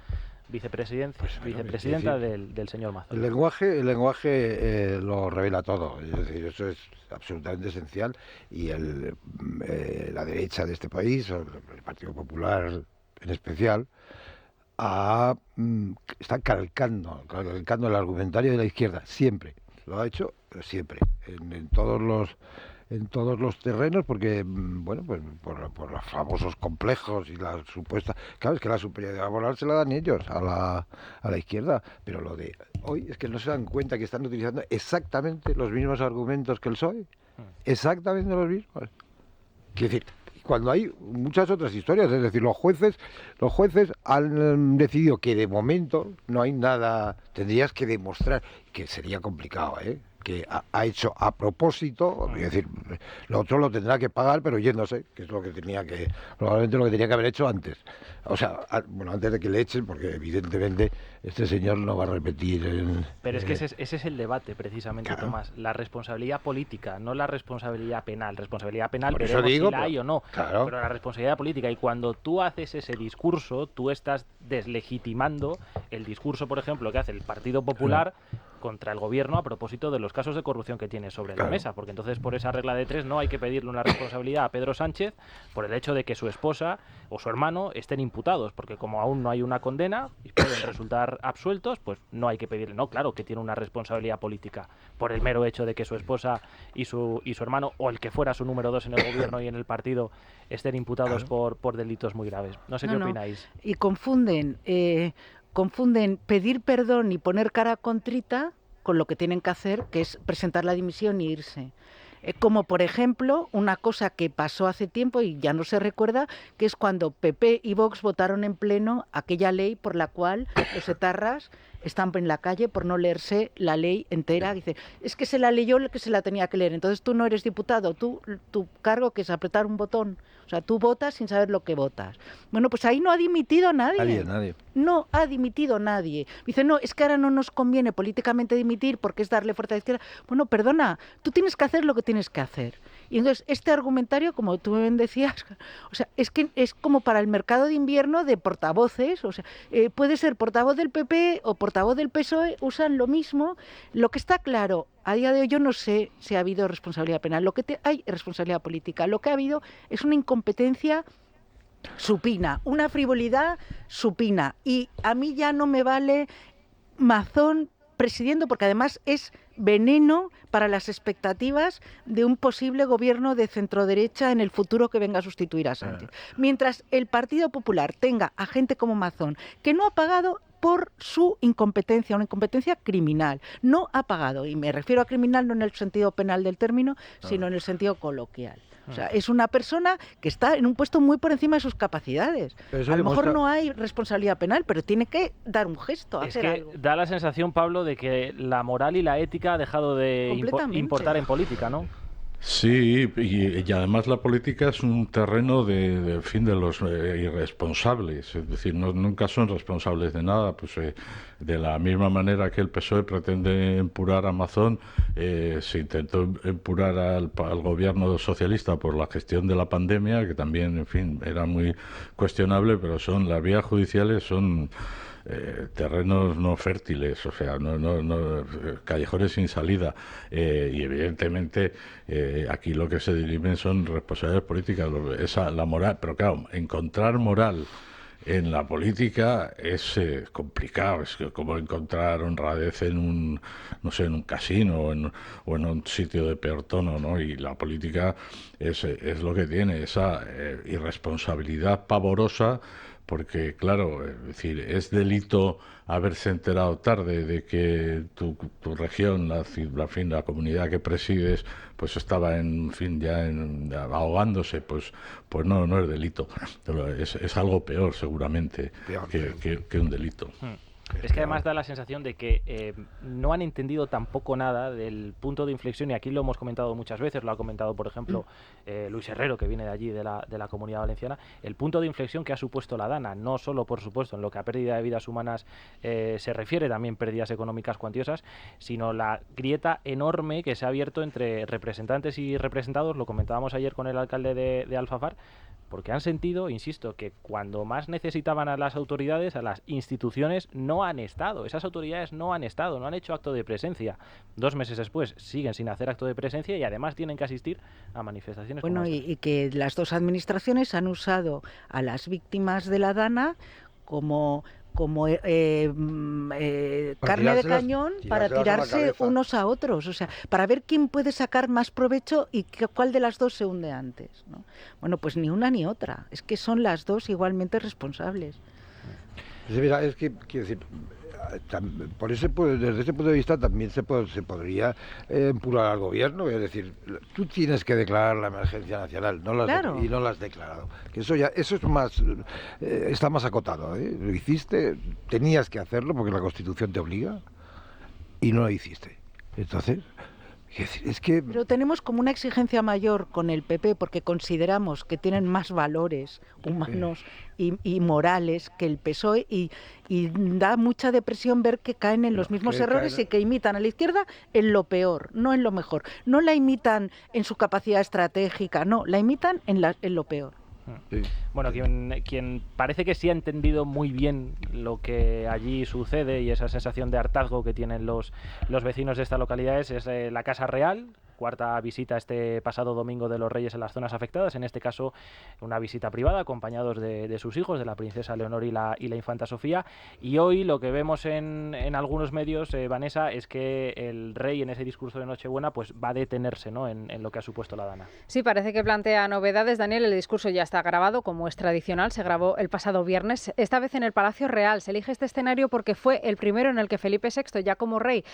vicepresidenta del señor Mazón. El lenguaje lo revela todo, es decir, eso es absolutamente esencial y la derecha de este país, o el Partido Popular en especial, está calcando el argumentario de la izquierda, siempre, lo ha hecho siempre, en todos los terrenos, porque, bueno, pues por los famosos complejos y la supuesta, claro, es que la superioridad moral se la dan ellos a la izquierda, pero lo de hoy es que no se dan cuenta que están utilizando exactamente los mismos argumentos que el PSOE, exactamente los mismos. Quiero decir, cuando hay muchas otras historias, es decir, los jueces han decidido que de momento no hay nada, tendrías que demostrar, que sería complicado, que ha hecho a propósito, es decir, lo otro lo tendrá que pagar, pero yéndose, que es lo que probablemente lo que tenía que haber hecho antes. O sea, antes de que le echen, porque evidentemente este señor no va a repetir. Pero es que ese es el debate, precisamente, claro. Tomás, la responsabilidad política, no la responsabilidad penal. Responsabilidad penal, veremos si la hay o no, claro. Pero la responsabilidad política. Y cuando tú haces ese discurso, tú estás deslegitimando el discurso, por ejemplo, que hace el Partido Popular contra el gobierno a propósito de los casos de corrupción que tiene sobre la mesa, porque entonces por esa regla de tres no hay que pedirle una responsabilidad a Pedro Sánchez por el hecho de que su esposa o su hermano estén imputados, porque como aún no hay una condena y pueden resultar absueltos, pues no hay que pedirle. No, claro que tiene una responsabilidad política por el mero hecho de que su esposa y su hermano, o el que fuera su número 2 en el gobierno y en el partido, estén imputados por delitos muy graves. No sé qué opináis. Y confunden pedir perdón y poner cara contrita con lo que tienen que hacer, que es presentar la dimisión e irse. Como por ejemplo, una cosa que pasó hace tiempo y ya no se recuerda, que es cuando PP y Vox votaron en pleno aquella ley por la cual los etarras están en la calle por no leerse la ley entera. Dice, es que se la leyó el que se la tenía que leer, entonces tú no eres diputado, tu cargo que es apretar un botón, o sea, tú votas sin saber lo que votas. Bueno, pues ahí no ha dimitido nadie. Nadie. No ha dimitido nadie. Dice, no, es que ahora no nos conviene políticamente dimitir porque es darle fuerza a la izquierda. Bueno, perdona, tú tienes que hacer lo que tienes que hacer. Y entonces este argumentario, como tú bien decías, o sea, es que es como para el mercado de invierno de portavoces, o sea, puede ser portavoz del PP o portavoz del PSOE, usan lo mismo. Lo que está claro, a día de hoy yo no sé si ha habido responsabilidad penal, hay responsabilidad política, lo que ha habido es una incompetencia supina, una frivolidad supina, y a mí ya no me vale Mazón presidiendo, porque además es veneno para las expectativas de un posible gobierno de centroderecha en el futuro que venga a sustituir a Sánchez. Mientras el Partido Popular tenga a gente como Mazón, que no ha pagado por su incompetencia, una incompetencia criminal. No ha pagado, y me refiero a criminal no en el sentido penal del término, sino en el sentido coloquial. O sea, es una persona que está en un puesto muy por encima de sus capacidades. A lo mejor no hay responsabilidad penal, pero tiene que dar un gesto, hacer algo. Da la sensación, Pablo, de que la moral y la ética ha dejado de importar en política, ¿no? Sí, y además la política es un terreno de los irresponsables, es decir, nunca son responsables de nada. Pues de la misma manera que el PSOE pretende empurar a Mazón, se intentó empurar al gobierno socialista por la gestión de la pandemia, que también, en fin, era muy cuestionable, pero las vías judiciales son terrenos no fértiles, o sea, callejones sin salida, y evidentemente aquí lo que se dirimen son responsabilidades políticas, la moral, pero claro, encontrar moral en la política es complicado, es como encontrar honradez en un casino o en un sitio de peor tono, ¿no? Y la política es lo que tiene, esa irresponsabilidad pavorosa. Porque, claro, es decir, es delito haberse enterado tarde de que tu región, la comunidad que presides, pues estaba ahogándose, pues no es delito. Es algo peor, seguramente, que un delito. Es que además da la sensación de que no han entendido tampoco nada del punto de inflexión, y aquí lo hemos comentado muchas veces, lo ha comentado, por ejemplo, Luis Herrero, que viene de allí, de la Comunidad Valenciana, el punto de inflexión que ha supuesto la Dana, no solo, por supuesto, en lo que a pérdida de vidas humanas se refiere, también pérdidas económicas cuantiosas, sino la grieta enorme que se ha abierto entre representantes y representados. Lo comentábamos ayer con el alcalde de Alfafar, porque han sentido, insisto, que cuando más necesitaban a las autoridades, a las instituciones, no han estado. Esas autoridades no han estado, no han hecho acto de presencia. 2 meses después siguen sin hacer acto de presencia y además tienen que asistir a manifestaciones como esta. Y que las dos administraciones han usado a las víctimas de la Dana como carne de cañón para tirarse unos a otros, o sea, para ver quién puede sacar más provecho y cuál de las dos se hunde antes, ¿no? Bueno, pues ni una ni otra, es que son las dos igualmente responsables. Mira, es que, quiero decir, desde ese punto de vista también se podría empujar al gobierno, es decir, tú tienes que declarar la emergencia nacional, y no la has declarado, que eso es más, está más acotado, ¿eh? Lo hiciste, tenías que hacerlo porque la Constitución te obliga y no lo hiciste. Entonces, es que... Pero tenemos como una exigencia mayor con el PP porque consideramos que tienen más valores humanos y morales que el PSOE, y da mucha depresión ver que caen en los mismos errores y que imitan a la izquierda en lo peor, no en lo mejor. No la imitan en su capacidad estratégica, no, la imitan en lo peor. Sí. Bueno, quien parece que sí ha entendido muy bien lo que allí sucede y esa sensación de hartazgo que tienen los vecinos de estas localidades es la Casa Real. Cuarta visita este pasado domingo de los Reyes en las zonas afectadas, en este caso una visita privada acompañados de sus hijos, de la princesa Leonor y la infanta Sofía. Y hoy lo que vemos en algunos medios, Vanessa, es que el rey en ese discurso de Nochebuena pues va a detenerse, ¿no?, en lo que ha supuesto la Dana. Sí, parece que plantea novedades. Daniel, el discurso ya está grabado, como es tradicional, se grabó el pasado viernes, esta vez en el Palacio Real. Se elige este escenario porque fue el primero en el que Felipe VI, ya como rey,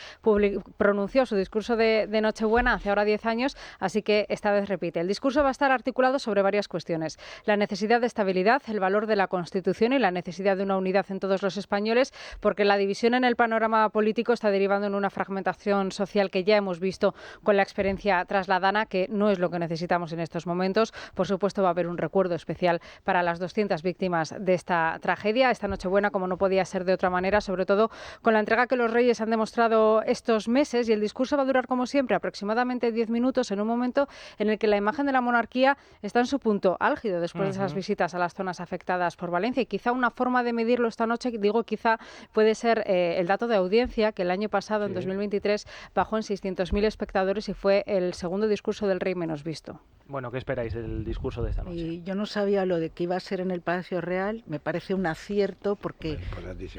pronunció su discurso de Nochebuena hace ahora 10 años, así que esta vez repite. El discurso va a estar articulado sobre varias cuestiones: la necesidad de estabilidad, el valor de la Constitución y la necesidad de una unidad en todos los españoles, porque la división en el panorama político está derivando en una fragmentación social que ya hemos visto con la experiencia tras la Dana, que no es lo que necesitamos en estos momentos. Por supuesto, va a haber un recuerdo especial para las 200 víctimas de esta tragedia. Esta Nochebuena, como no podía ser de otra manera, sobre todo con la entrega que los Reyes han demostrado estos meses, y el discurso va a durar, como siempre, aproximadamente solamente 10 minutos en un momento en el que la imagen de la monarquía está en su punto álgido después de esas visitas a las zonas afectadas por Valencia. Y quizá una forma de medirlo esta noche, digo quizá, puede ser el dato de audiencia, que el año pasado, en 2023, bajó en 600.000 espectadores y fue el segundo discurso del rey menos visto. Bueno, ¿qué esperáis del discurso de esta noche? Y yo no sabía lo de que iba a ser en el Palacio Real, me parece un acierto, porque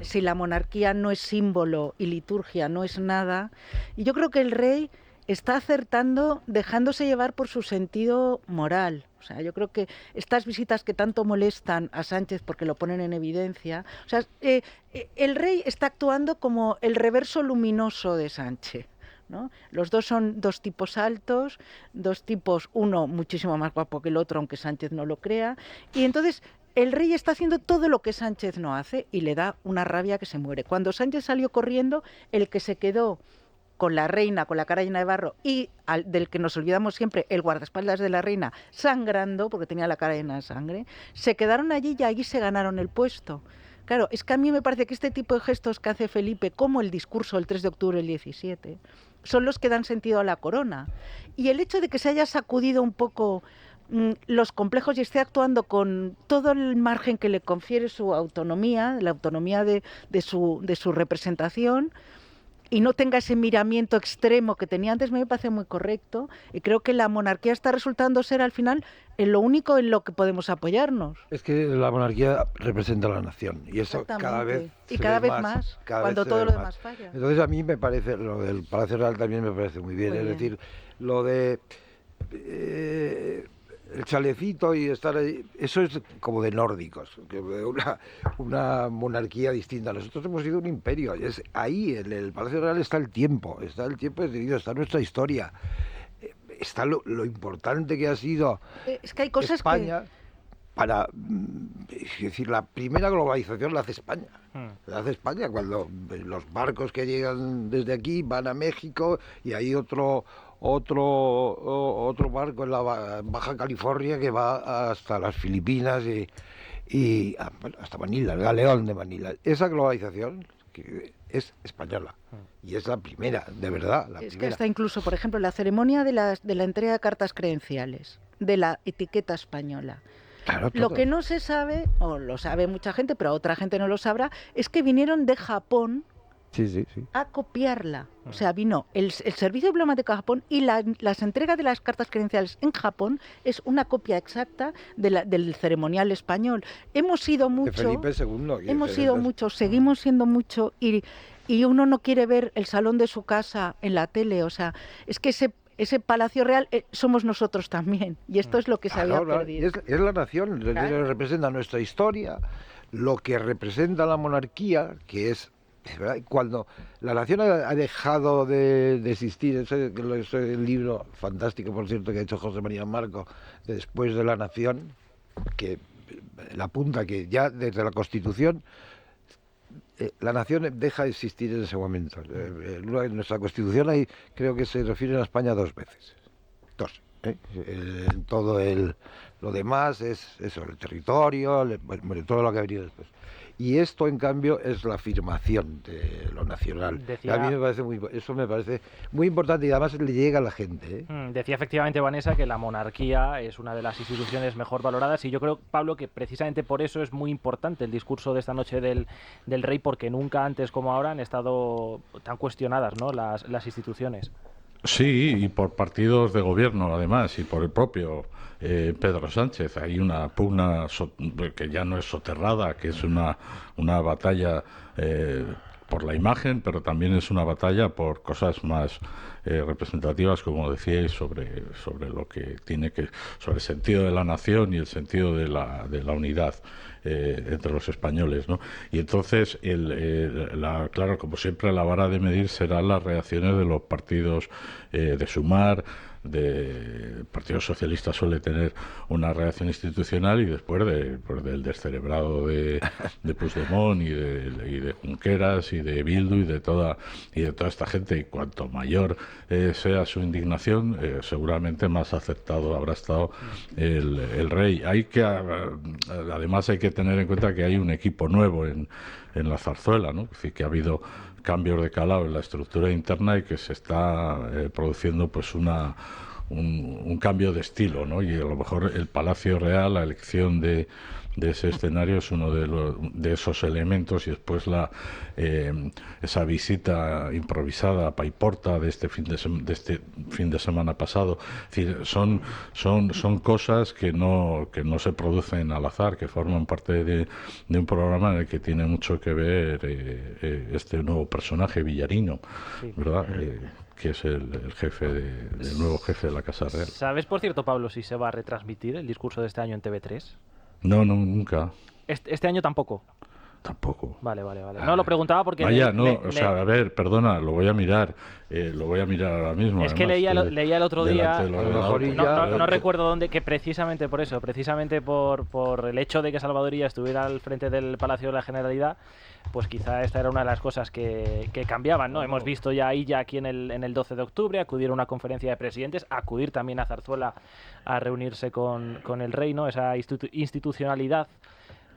si la monarquía no es símbolo y liturgia no es nada, y yo creo que el rey está acertando dejándose llevar por su sentido moral. O sea, yo creo que estas visitas que tanto molestan a Sánchez porque lo ponen en evidencia, o sea, el rey está actuando como el reverso luminoso de Sánchez, ¿no? Los dos son dos tipos altos, dos tipos, uno muchísimo más guapo que el otro, aunque Sánchez no lo crea, y entonces el rey está haciendo todo lo que Sánchez no hace y le da una rabia que se muere. Cuando Sánchez salió corriendo, el que se quedó con la reina, con la cara llena de barro, y del que nos olvidamos siempre, el guardaespaldas de la reina, sangrando, porque tenía la cara llena de sangre, se quedaron allí y allí se ganaron el puesto. Claro, es que a mí me parece que este tipo de gestos que hace Felipe, como el discurso el 3 de octubre del 17, son los que dan sentido a la corona. Y el hecho de que se haya sacudido un poco los complejos y esté actuando con todo el margen que le confiere su autonomía, la autonomía de su representación, y no tenga ese miramiento extremo que tenía antes, me parece muy correcto, y creo que la monarquía está resultando ser al final en lo único en lo que podemos apoyarnos. Es que la monarquía representa a la nación, y eso cada vez más, cuando todo lo demás falla. Entonces a mí me parece, lo del Palacio Real también me parece muy bien, decir, lo de el chalecito y estar ahí, eso es como de nórdicos, una monarquía distinta. Nosotros hemos sido un imperio, y es ahí, en el Palacio Real está el tiempo decidido, está nuestra historia, está lo importante que ha sido es que hay cosas España para, es decir, la primera globalización la hace España. La hace España cuando los barcos que llegan desde aquí van a México y hay otro barco en la Baja California que va hasta las Filipinas y hasta Manila, el galeón de Manila. Esa globalización que es española y es la primera, de verdad, la primera. Que hasta incluso, por ejemplo, la ceremonia de la entrega de cartas credenciales, de la etiqueta española. Claro, lo que no se sabe, o lo sabe mucha gente, pero otra gente no lo sabrá, es que vinieron de Japón a copiarla. O sea, vino el Servicio Diplomático de Japón y las entregas de las cartas credenciales en Japón es una copia exacta del ceremonial español. Hemos sido mucho, de Felipe II, hemos sido mucho, seguimos siendo mucho, y uno no quiere ver el salón de su casa en la tele. O sea, es que ese Palacio Real somos nosotros también, y esto es lo que se había perdido. Es la nación, claro. Representa nuestra historia, lo que representa la monarquía, que es ¿verdad? Cuando la nación ha dejado de existir, ese es el libro fantástico, por cierto, que ha hecho José María Marco, de Después de la Nación, que la apunta que ya desde la Constitución la nación deja de existir en ese momento. En nuestra Constitución hay, creo que se refiere a España dos veces. En todo lo demás es eso, el territorio, todo lo que ha venido después. Y esto, en cambio, es la afirmación de lo nacional. A mí eso me parece muy importante y además le llega a la gente. Decía efectivamente Vanessa que la monarquía es una de las instituciones mejor valoradas, y yo creo, Pablo, que precisamente por eso es muy importante el discurso de esta noche del rey, porque nunca antes como ahora han estado tan cuestionadas, ¿no?, las instituciones. Sí, y por partidos de gobierno, además, y por el propio Pedro Sánchez. Hay una pugna que ya no es soterrada, que es una batalla por la imagen, pero también es una batalla por cosas más representativas, como decíais, sobre lo que sobre el sentido de la nación y el sentido de la unidad entre los españoles, ¿no? Y entonces, claro, como siempre, la vara de medir serán las reacciones de los partidos de Sumar. El Partido Socialista suele tener una reacción institucional, y después del descerebrado de Puigdemont y de Junqueras y de Bildu y de toda esta gente, y cuanto mayor sea su indignación, seguramente más aceptado habrá estado el rey. Además hay que que tener en cuenta que hay un equipo nuevo en la Zarzuela, ¿no? Es decir, que ha habido cambios de calado en la estructura interna y que se está produciendo pues un cambio de estilo, ¿no? Y a lo mejor el Palacio Real, la elección de ese escenario es uno de esos elementos, y después esa visita improvisada a Paiporta de este fin de semana pasado. Es decir, son cosas que no se producen al azar, que forman parte de un programa en el que tiene mucho que ver este nuevo personaje, Villarino, ¿verdad? Que es el nuevo jefe de la Casa Real. ¿Sabes, por cierto, Pablo, si se va a retransmitir el discurso de este año en TV3? No, nunca. ¿Este año tampoco? Tampoco. Vale. No, lo preguntaba porque... Vaya, a ver, perdona, lo voy a mirar ahora mismo. Es que leía el otro día, no recuerdo dónde, que precisamente por eso, por el hecho de que Salvador Illa estuviera al frente del Palacio de la Generalidad, pues quizá esta era una de las cosas que cambiaban, ¿no? Hemos visto ya a Illa aquí en el 12 de octubre, acudir a una conferencia de presidentes, acudir también a Zarzuela a reunirse con el rey, ¿no? Esa institucionalidad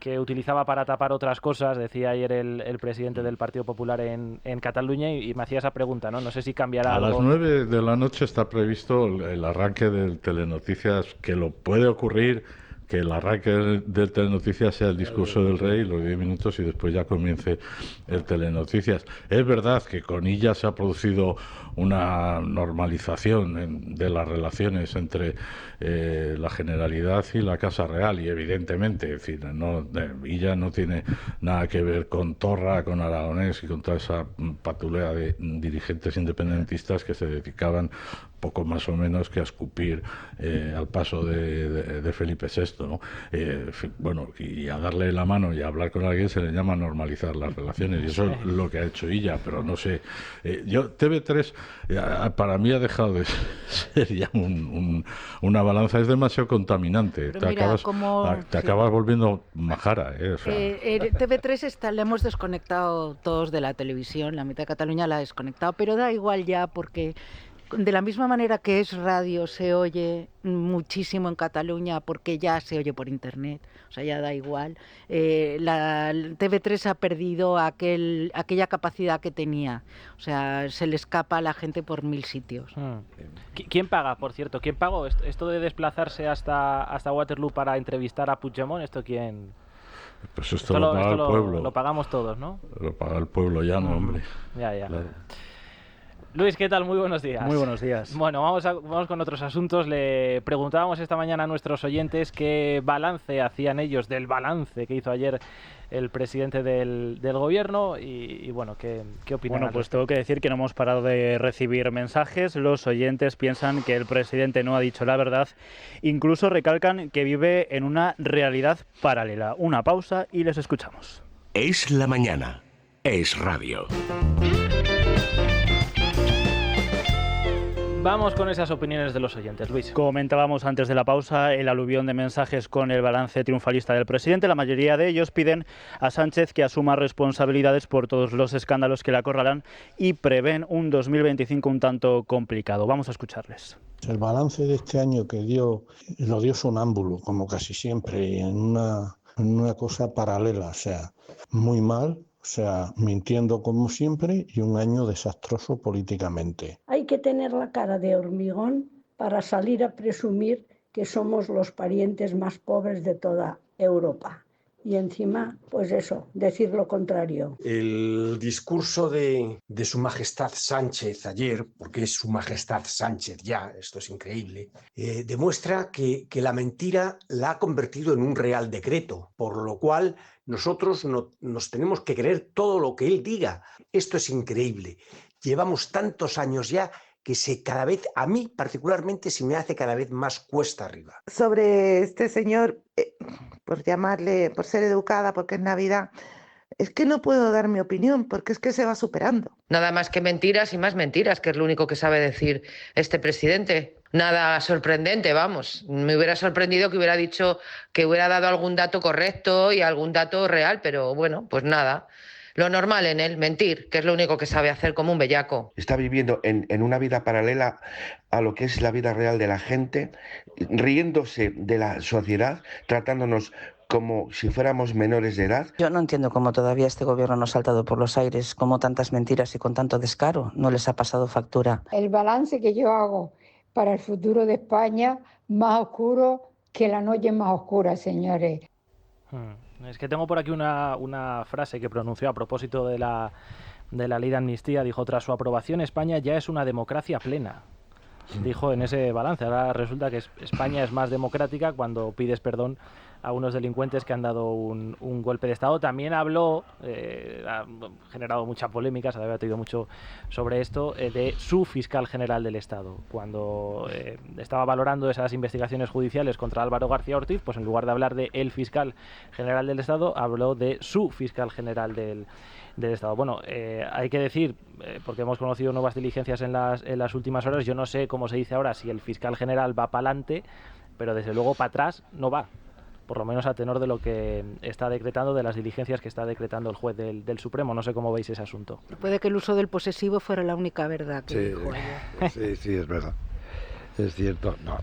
que utilizaba para tapar otras cosas, decía ayer el presidente del Partido Popular en Cataluña, y me hacía esa pregunta, ¿no? No sé si cambiará algo. A las 9 de la noche está previsto el arranque del Telenoticias, que lo puede ocurrir que el arranque del Telenoticias sea el discurso del rey, los 10 minutos, y después ya comience el Telenoticias. Es verdad que con ella se ha producido una normalización de las relaciones entre la Generalidad y la Casa Real, y evidentemente, es decir, ella no tiene nada que ver con Torra, con Aragonés y con toda esa patulea de dirigentes independentistas que se dedicaban poco más o menos que a escupir al paso de Felipe VI, ¿no? Bueno, y a darle la mano y a hablar con alguien se le llama normalizar las relaciones, y eso es lo que ha hecho ella, pero no sé. TV3 para mí ha dejado de ser ya una balanza, es demasiado contaminante. Te acabas volviendo majara. O sea. TV3 la hemos desconectado todos de la televisión, la mitad de Cataluña la ha desconectado, pero da igual ya, porque de la misma manera que Es Radio se oye muchísimo en Cataluña porque ya se oye por internet, o sea, ya da igual. La TV3 ha perdido aquella capacidad que tenía, o sea, se le escapa a la gente por 1000 sitios. ¿Quién paga, por cierto? ¿Quién pagó esto de desplazarse hasta Waterloo para entrevistar a Puigdemont? ¿Esto quién? Pues esto lo paga el pueblo. Lo pagamos todos, ¿no? Lo paga el pueblo ya, no, hombre. Ya. Claro. Luis, ¿qué tal? Muy buenos días. Muy buenos días. Bueno, vamos con otros asuntos. Le preguntábamos esta mañana a nuestros oyentes qué balance hacían ellos del balance que hizo ayer el presidente del gobierno y bueno, ¿qué opinan? Bueno, pues tengo que decir que no hemos parado de recibir mensajes. Los oyentes piensan que el presidente no ha dicho la verdad. Incluso recalcan que vive en una realidad paralela. Una pausa y les escuchamos. Es la mañana. Es radio. Vamos con esas opiniones de los oyentes, Luis. Comentábamos antes de la pausa el aluvión de mensajes con el balance triunfalista del presidente. La mayoría de ellos piden a Sánchez que asuma responsabilidades por todos los escándalos que le acorralan y prevén un 2025 un tanto complicado. Vamos a escucharles. El balance de este año lo dio sonámbulo, como casi siempre, en una cosa paralela, o sea, muy mal. O sea, mintiendo como siempre, y un año desastroso políticamente. Hay que tener la cara de hormigón para salir a presumir que somos los parientes más pobres de toda Europa. Y encima, pues eso, decir lo contrario. El discurso de Su Majestad Sánchez ayer, porque es Su Majestad Sánchez ya, esto es increíble, demuestra que la mentira la ha convertido en un real decreto, por lo cual nosotros nos tenemos que creer todo lo que él diga. Esto es increíble. Llevamos tantos años ya que cada vez, a mí particularmente, se me hace cada vez más cuesta arriba. Sobre este señor, por llamarle, por ser educada, porque es Navidad, es que no puedo dar mi opinión, porque es que se va superando. Nada más que mentiras y más mentiras, que es lo único que sabe decir este presidente. Nada sorprendente, vamos. Me hubiera sorprendido que hubiera dicho, que hubiera dado algún dato correcto y algún dato real, pero bueno, pues nada. Lo normal en él, mentir, que es lo único que sabe hacer, como un bellaco. Está viviendo en una vida paralela a lo que es la vida real de la gente, riéndose de la sociedad, tratándonos como si fuéramos menores de edad. Yo no entiendo cómo todavía este gobierno no ha saltado por los aires, cómo tantas mentiras y con tanto descaro no les ha pasado factura. El balance que yo hago para el futuro de España, más oscuro que la noche más oscura, señores. Es que tengo por aquí una frase que pronunció a propósito de la ley de amnistía. Dijo: tras su aprobación, España ya es una democracia plena. Dijo en ese balance. Ahora resulta que España es más democrática cuando pides perdón a unos delincuentes que han dado un golpe de Estado. También habló, ha generado mucha polémica, se ha debatido mucho sobre esto, de su fiscal general del Estado. Cuando estaba valorando esas investigaciones judiciales contra Álvaro García Ortiz, pues en lugar de hablar de el fiscal general del Estado, habló de su fiscal general del Estado. Bueno, hay que decir, porque hemos conocido nuevas diligencias en las últimas horas, yo no sé cómo se dice ahora si el fiscal general va para adelante, pero desde luego para atrás no va, por lo menos a tenor de lo que está decretando, de las diligencias que está decretando el juez del Supremo. No sé cómo veis ese asunto. Puede que el uso del posesivo fuera la única verdad que dijo ayer. Sí, es verdad. Es cierto. No,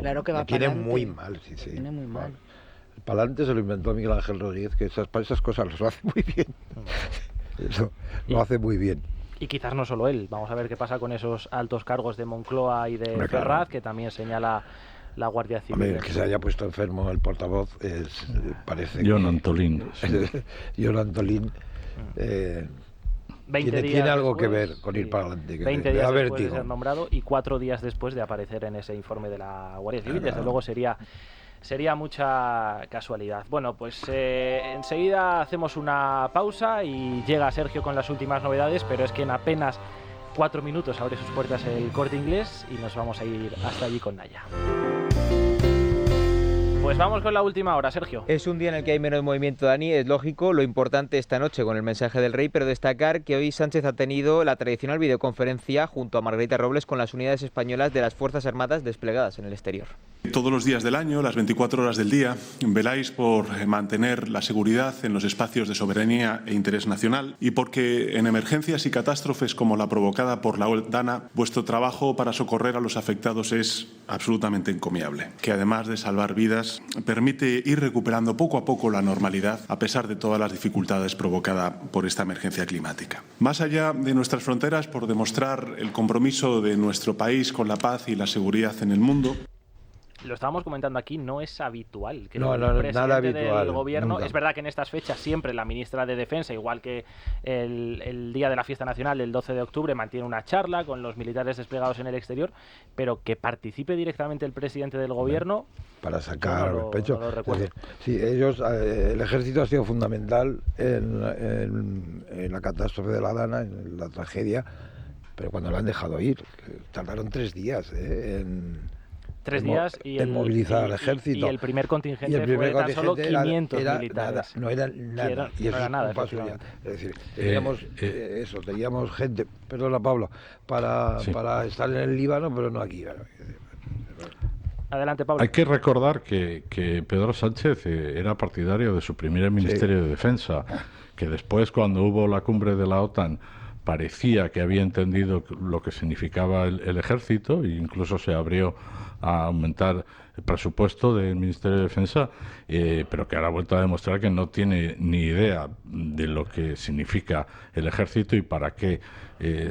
claro que va me tiene muy mal, sí. Tiene muy mal. El palante se lo inventó Miguel Ángel Rodríguez, que esas cosas lo hace muy bien. Eso lo hace muy bien. Y quizás no solo él. Vamos a ver qué pasa con esos altos cargos de Moncloa y de Ferraz, que también señala la Guardia Civil. Hombre, el que se haya puesto enfermo el portavoz parece Jon Antolín. Jon Antolín tiene algo que ver con ir para adelante. 20 días después de ser nombrado y 4 días después de aparecer en ese informe de la Guardia Civil. Desde luego sería mucha casualidad. Bueno, pues enseguida hacemos una pausa y llega Sergio con las últimas novedades, pero es que en apenas 4 minutos abre sus puertas el Corte Inglés y nos vamos a ir hasta allí con Naya. Pues vamos con la última hora, Sergio. Es un día en el que hay menos movimiento, Dani, es lógico. Lo importante esta noche con el mensaje del rey, pero destacar que hoy Sánchez ha tenido la tradicional videoconferencia junto a Margarita Robles con las unidades españolas de las Fuerzas Armadas desplegadas en el exterior. Todos los días del año, las 24 horas del día, veláis por mantener la seguridad en los espacios de soberanía e interés nacional y porque en emergencias y catástrofes como la provocada por la Dana, vuestro trabajo para socorrer a los afectados es absolutamente encomiable, que además de salvar vidas, permite ir recuperando poco a poco la normalidad a pesar de todas las dificultades provocadas por esta emergencia climática. Más allá de nuestras fronteras, por demostrar el compromiso de nuestro país con la paz y la seguridad en el mundo. Lo estábamos comentando aquí, no es habitual que el presidente nada habitual, del gobierno, nunca. Es verdad que en estas fechas siempre la ministra de Defensa, igual que el día de la fiesta nacional del 12 de octubre, mantiene una charla con los militares desplegados en el exterior, pero que participe directamente el presidente del gobierno... Para sacar el pecho. No lo recuerdo. Sí, el ejército ha sido fundamental en la catástrofe de la Dana, en la tragedia, pero cuando lo han dejado ir, tardaron 3 días en 3 días en movilizar al ejército. Y el primer contingente fue tan solo 500 militares. No era nada. Y eso no era nada, es decir, teníamos gente, perdona Pablo, para estar en el Líbano, pero no aquí. Adelante, Pablo. Hay que recordar que Pedro Sánchez era partidario de su primer Ministerio de Defensa, que después, cuando hubo la cumbre de la OTAN, parecía que había entendido lo que significaba el ejército e incluso se abrió a aumentar el presupuesto del Ministerio de Defensa, pero que ahora ha vuelto a demostrar que no tiene ni idea de lo que significa el ejército y para qué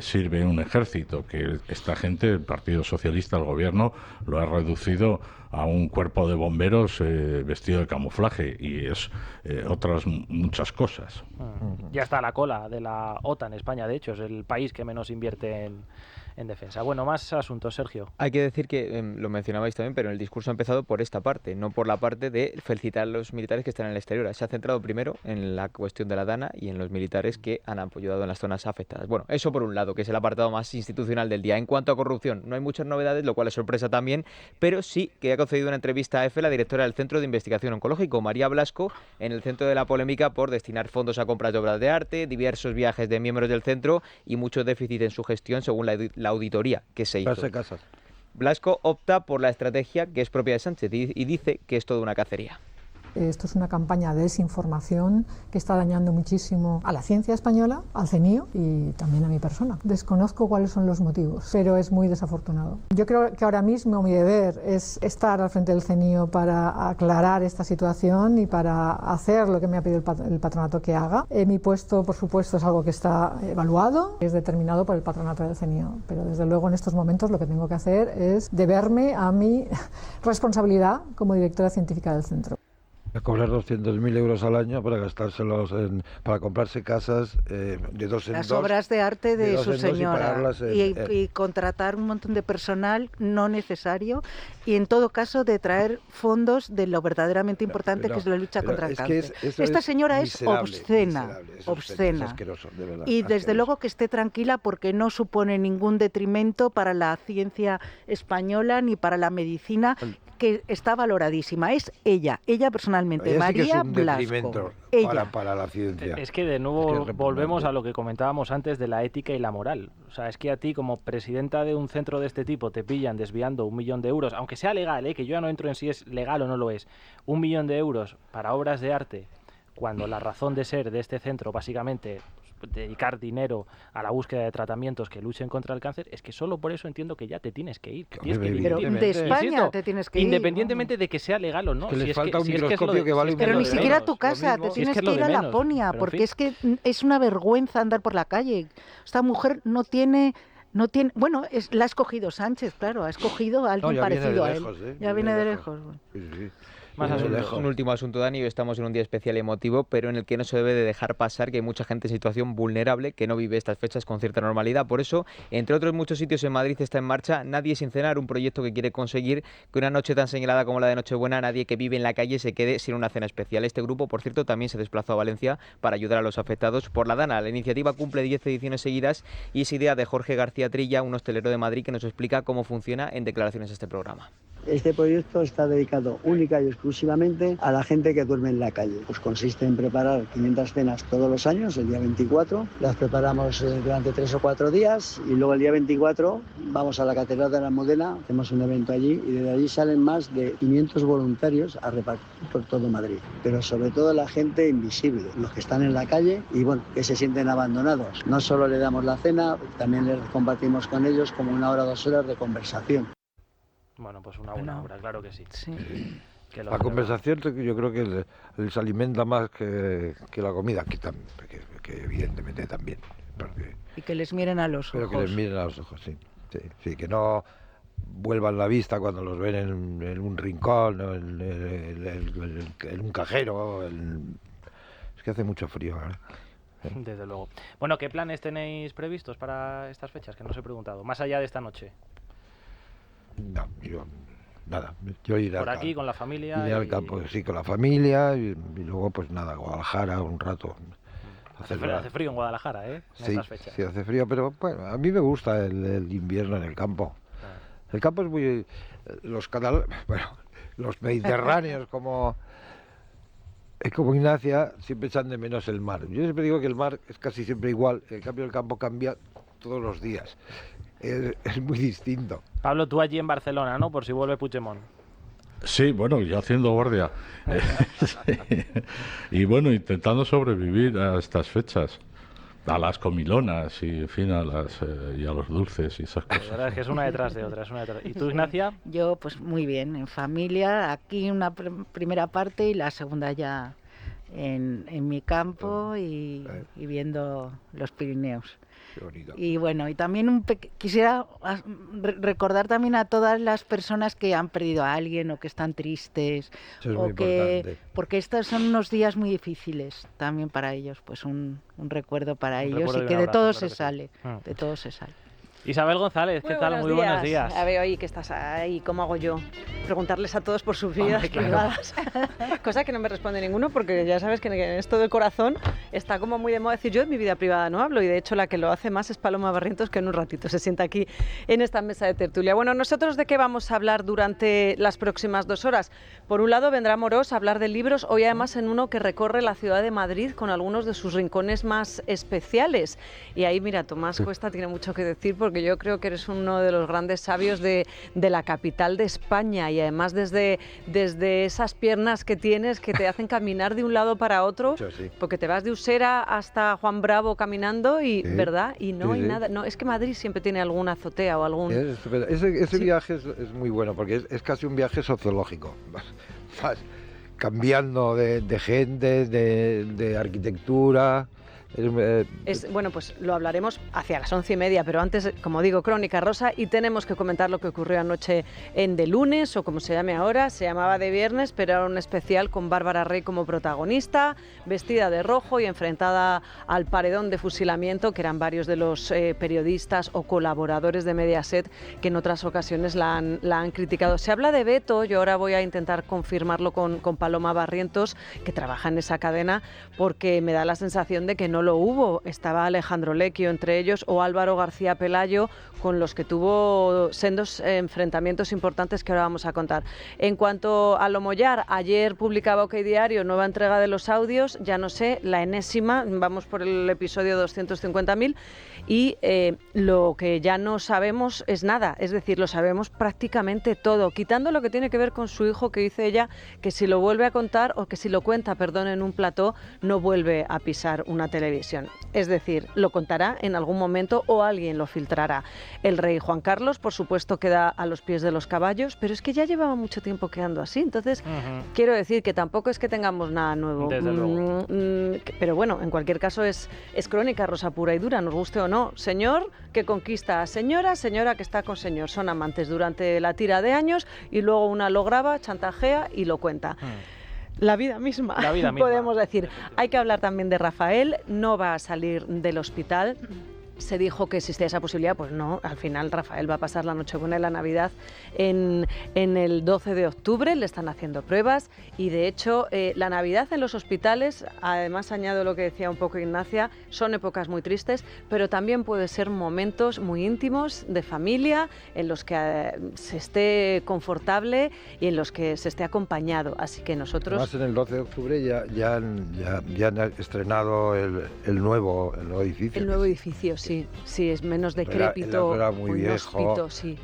sirve un ejército, que esta gente, el Partido Socialista, el gobierno, lo ha reducido a un cuerpo de bomberos vestido de camuflaje y es otras muchas cosas. Ya está a la cola de la OTAN, España, de hecho, es el país que menos invierte en defensa. Bueno, más asuntos, Sergio. Hay que decir que, lo mencionabais también, pero el discurso ha empezado por esta parte, no por la parte de felicitar a los militares que están en el exterior. Se ha centrado primero en la cuestión de la Dana y en los militares que han apoyado en las zonas afectadas. Bueno, eso por un lado, que es el apartado más institucional del día. En cuanto a corrupción, no hay muchas novedades, lo cual es sorpresa también, pero sí que ha concedido una entrevista a EFE la directora del Centro de Investigación Oncológico, María Blasco, en el centro de la polémica por destinar fondos a compras de obras de arte, diversos viajes de miembros del centro y mucho déficit en su gestión según la auditoría que se hizo. Casas. Blasco opta por la estrategia que es propia de Sánchez y dice que es toda una cacería. Esto es una campaña de desinformación que está dañando muchísimo a la ciencia española, al CNIO y también a mi persona. Desconozco cuáles son los motivos, pero es muy desafortunado. Yo creo que ahora mismo mi deber es estar al frente del CNIO para aclarar esta situación y para hacer lo que me ha pedido el patronato que haga. Mi puesto, por supuesto, es algo que está evaluado, es determinado por el patronato del CNIO, pero desde luego en estos momentos lo que tengo que hacer es deberme a mi responsabilidad como directora científica del centro. A cobrar 200.000 euros al año para gastárselos para comprarse casas de dos en las dos. Las obras de arte de su señora y contratar un montón de personal no necesario y en todo caso de traer fondos de lo verdaderamente importante que es la lucha contra el cáncer. Esta señora es obscena. Es asqueroso, de verdad, y desde luego que esté tranquila porque no supone ningún detrimento para la ciencia española ni para la medicina, que está valoradísima. Es ella personalmente, ella María sí que es un Blasco. Para la ciencia. Es que de nuevo volvemos a lo que comentábamos antes de la ética y la moral. O sea, es que a ti como presidenta de un centro de este tipo te pillan desviando 1 millón de euros, aunque sea legal, que yo ya no entro en si es legal o no lo es, 1 millón de euros para obras de arte, cuando la razón de ser de este centro básicamente dedicar dinero a la búsqueda de tratamientos que luchen contra el cáncer, es que solo por eso entiendo que ya te tienes que ir. Pero de España te tienes que ir. Independientemente de que sea legal o no. Que les falta un microscopio que vale. Pero ni siquiera tu casa, te tienes que ir a Laponia, porque es que es una vergüenza andar por la calle. Esta mujer no tiene, bueno, la ha escogido Sánchez, claro, ha escogido a alguien parecido a él. Ya viene de lejos. Sí. Más un último asunto, Dani. Hoy estamos en un día especial y emotivo, pero en el que no se debe de dejar pasar que hay mucha gente en situación vulnerable que no vive estas fechas con cierta normalidad. Por eso, entre otros muchos sitios en Madrid está en marcha Nadie sin cenar, un proyecto que quiere conseguir que una noche tan señalada como la de Nochebuena, nadie que vive en la calle se quede sin una cena especial. Este grupo, por cierto, también se desplazó a Valencia para ayudar a los afectados por la Dana. La iniciativa cumple 10 ediciones seguidas y es idea de Jorge García Trilla, un hostelero de Madrid, que nos explica cómo funciona en declaraciones a este programa. Este proyecto está dedicado única y exclusivamente a la gente que duerme en la calle. Pues consiste en preparar 500 cenas todos los años, el día 24. Las preparamos durante 3 o 4 días y luego el día 24 vamos a la Catedral de la Almudena, hacemos un evento allí y desde allí salen más de 500 voluntarios a repartir por todo Madrid. Pero sobre todo la gente invisible, los que están en la calle y bueno, que se sienten abandonados. No solo le damos la cena, también les compartimos con ellos como 1 hora o 2 horas de conversación. Bueno, pues una buena obra, claro que sí. Que la conversación yo creo que les alimenta más que la comida, que evidentemente también. Y que les miren a los ojos. Pero que les miren a los ojos, sí, que no vuelvan la vista cuando los ven en un rincón, o en un cajero. Es que hace mucho frío, ¿eh? Desde luego. Bueno, ¿qué planes tenéis previstos para estas fechas? Que no os he preguntado. Más allá de esta noche. No, nada. Yo iré por aquí con la familia. Iré al campo, sí, con la familia y luego pues nada, Guadalajara un rato. Hace frío en Guadalajara, ¿eh? En estas fechas. Sí, hace frío, pero bueno, a mí me gusta el invierno en el campo. El campo es muy... los mediterráneos como Ignacia siempre echan de menos el mar. Yo siempre digo que el mar es casi siempre igual, en cambio el campo cambia todos los días. Es muy distinto. Pablo, tú allí en Barcelona, ¿no? Por si vuelve Puigdemont. Sí, bueno, yo haciendo guardia. Sí. Y bueno, intentando sobrevivir a estas fechas. A las comilonas y, en fin, y a los dulces y esas cosas. La verdad es que es una detrás de otra. ¿Y tú, Ignacia? Yo, pues muy bien, en familia. Aquí una primera parte y la segunda ya en mi campo y viendo los Pirineos. Y bueno, y también quisiera recordar también a todas las personas que han perdido a alguien o que están tristes, porque estos son unos días muy difíciles también para ellos, pues un recuerdo para ellos y que de todo se sale, de todo se sale. Isabel González, ¿qué tal? Muy buenos días. A ver, oye, que estás ahí, ¿cómo hago yo? Preguntarles a todos por sus vidas privadas. Cosa que no me responde ninguno, porque ya sabes que en esto del corazón está como muy de moda decir yo de mi vida privada no hablo, y de hecho la que lo hace más es Paloma Barrientos, que en un ratito se sienta aquí en esta mesa de tertulia. Bueno, ¿nosotros de qué vamos a hablar durante las próximas 2 horas? Por un lado vendrá Morós a hablar de libros, hoy además en uno que recorre la ciudad de Madrid con algunos de sus rincones más especiales. Y ahí, mira, Tomás Cuesta tiene mucho que decir, porque yo creo que eres uno de los grandes sabios de la capital de España, y además desde esas piernas que tienes que te hacen caminar de un lado para otro, sí. porque te vas de Usera hasta Juan Bravo caminando y, Sí. ¿verdad? Y no Sí, hay sí. nada. No, es que Madrid siempre tiene alguna azotea o algún... Es estupendo. Ese viaje es muy bueno porque es casi un viaje sociológico. Vas cambiando de gente, de arquitectura. Bueno, pues lo hablaremos hacia las 11:30, pero antes, como digo, Crónica Rosa, y tenemos que comentar lo que ocurrió anoche en De Lunes, o como se llame ahora. Se llamaba De Viernes, pero era un especial con Bárbara Rey como protagonista, vestida de rojo y enfrentada al paredón de fusilamiento, que eran varios de los periodistas o colaboradores de Mediaset que en otras ocasiones la han criticado. Se habla de veto, yo ahora voy a intentar confirmarlo con Paloma Barrientos, que trabaja en esa cadena, porque me da la sensación de que no lo hubo. Estaba Alejandro Lecchio entre ellos, o Álvaro García Pelayo, con los que tuvo sendos enfrentamientos importantes que ahora vamos a contar. En cuanto a Lomo Yar, ayer publicaba OK Diario nueva entrega de los audios, ya no sé, la enésima, vamos por el episodio 250.000, y lo que ya no sabemos es nada, es decir, lo sabemos prácticamente todo, quitando lo que tiene que ver con su hijo, que dice ella que si lo vuelve a contar, o que si lo cuenta, perdón, en un plató, no vuelve a pisar una televisión. Es decir, lo contará en algún momento o alguien lo filtrará. El rey Juan Carlos, por supuesto, queda a los pies de los caballos, pero es que ya llevaba mucho tiempo quedando así. Entonces, quiero decir que tampoco es que tengamos nada nuevo. Desde luego. Pero bueno, en cualquier caso es crónica rosa pura y dura, nos guste o no. Señor que conquista a señora, señora que está con señor. Son amantes durante la tira de años y luego una lo graba, chantajea y lo cuenta. La vida misma, podemos decir. Hay que hablar también de Rafael, no va a salir del hospital. Se dijo que existía esa posibilidad, pues no, al final Rafael va a pasar la Nochebuena y la Navidad en el 12 de octubre, le están haciendo pruebas y de hecho la Navidad en los hospitales, además añado lo que decía un poco Ignacia, son épocas muy tristes, pero también puede ser momentos muy íntimos de familia en los que se esté confortable y en los que se esté acompañado, así que nosotros... Además en el 12 de octubre ya han estrenado el nuevo edificio. El nuevo edificio, sí, es menos decrépito, era muy viejo, inhóspito, sí.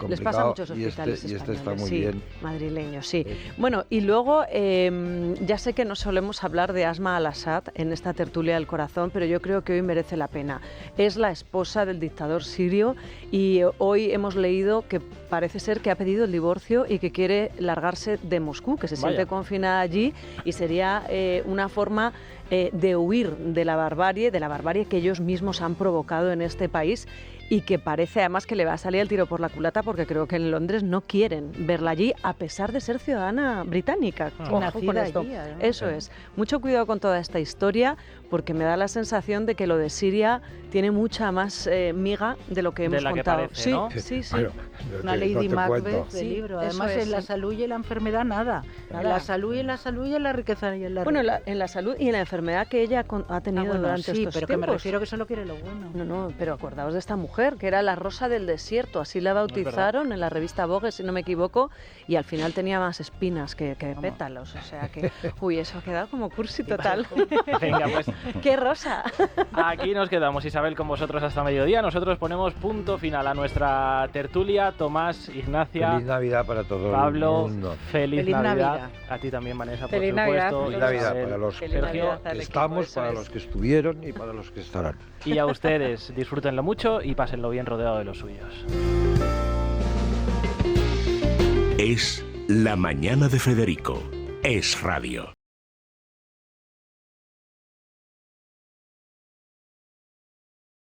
Les pasa a muchos hospitales y este está españoles, muy sí, bien. madrileños, sí. Bueno, y luego ya sé que no solemos hablar de Asma al-Assad en esta tertulia del corazón, pero yo creo que hoy merece la pena. Es la esposa del dictador sirio y hoy hemos leído que parece ser que ha pedido el divorcio y que quiere largarse de Moscú, que se siente confinada allí, y sería una forma de huir de la barbarie que ellos mismos han provocado en este país y que parece además que le va a salir el tiro por la culata, porque creo que en Londres no quieren verla allí a pesar de ser ciudadana británica. Ojo con esto. Allí, eso es. Mucho cuidado con toda esta historia, porque me da la sensación de que lo de Siria tiene mucha más miga de lo que hemos contado. Parece, ¿no? Sí. Bueno, una Lady Macbeth del libro. Además, en la salud y en la enfermedad nada. En la salud y en la riqueza y en la... Bueno, en la salud y en la enfermedad que ella ha tenido durante estos pero tiempos. que me refiero que solo quiere lo bueno. No, pero acordaos de esta mujer, que era la rosa del desierto, así la bautizaron en la revista Vogue, si no me equivoco, y al final tenía más espinas que pétalos, o sea que, eso ha quedado como cursi total. Venga, pues... ¡Qué rosa! Aquí nos quedamos, Isabel, con vosotros hasta mediodía. Nosotros ponemos punto final a nuestra tertulia. Tomás, Ignacia... Feliz Navidad para todo Pablo, el mundo. Feliz Navidad. A ti también, Vanessa, por supuesto. Feliz Navidad para los que estamos, para los que estuvieron y para los que estarán. Y a ustedes, disfrútenlo mucho y pásenlo bien rodeado de los suyos. Es La Mañana de Federico. Es Radio.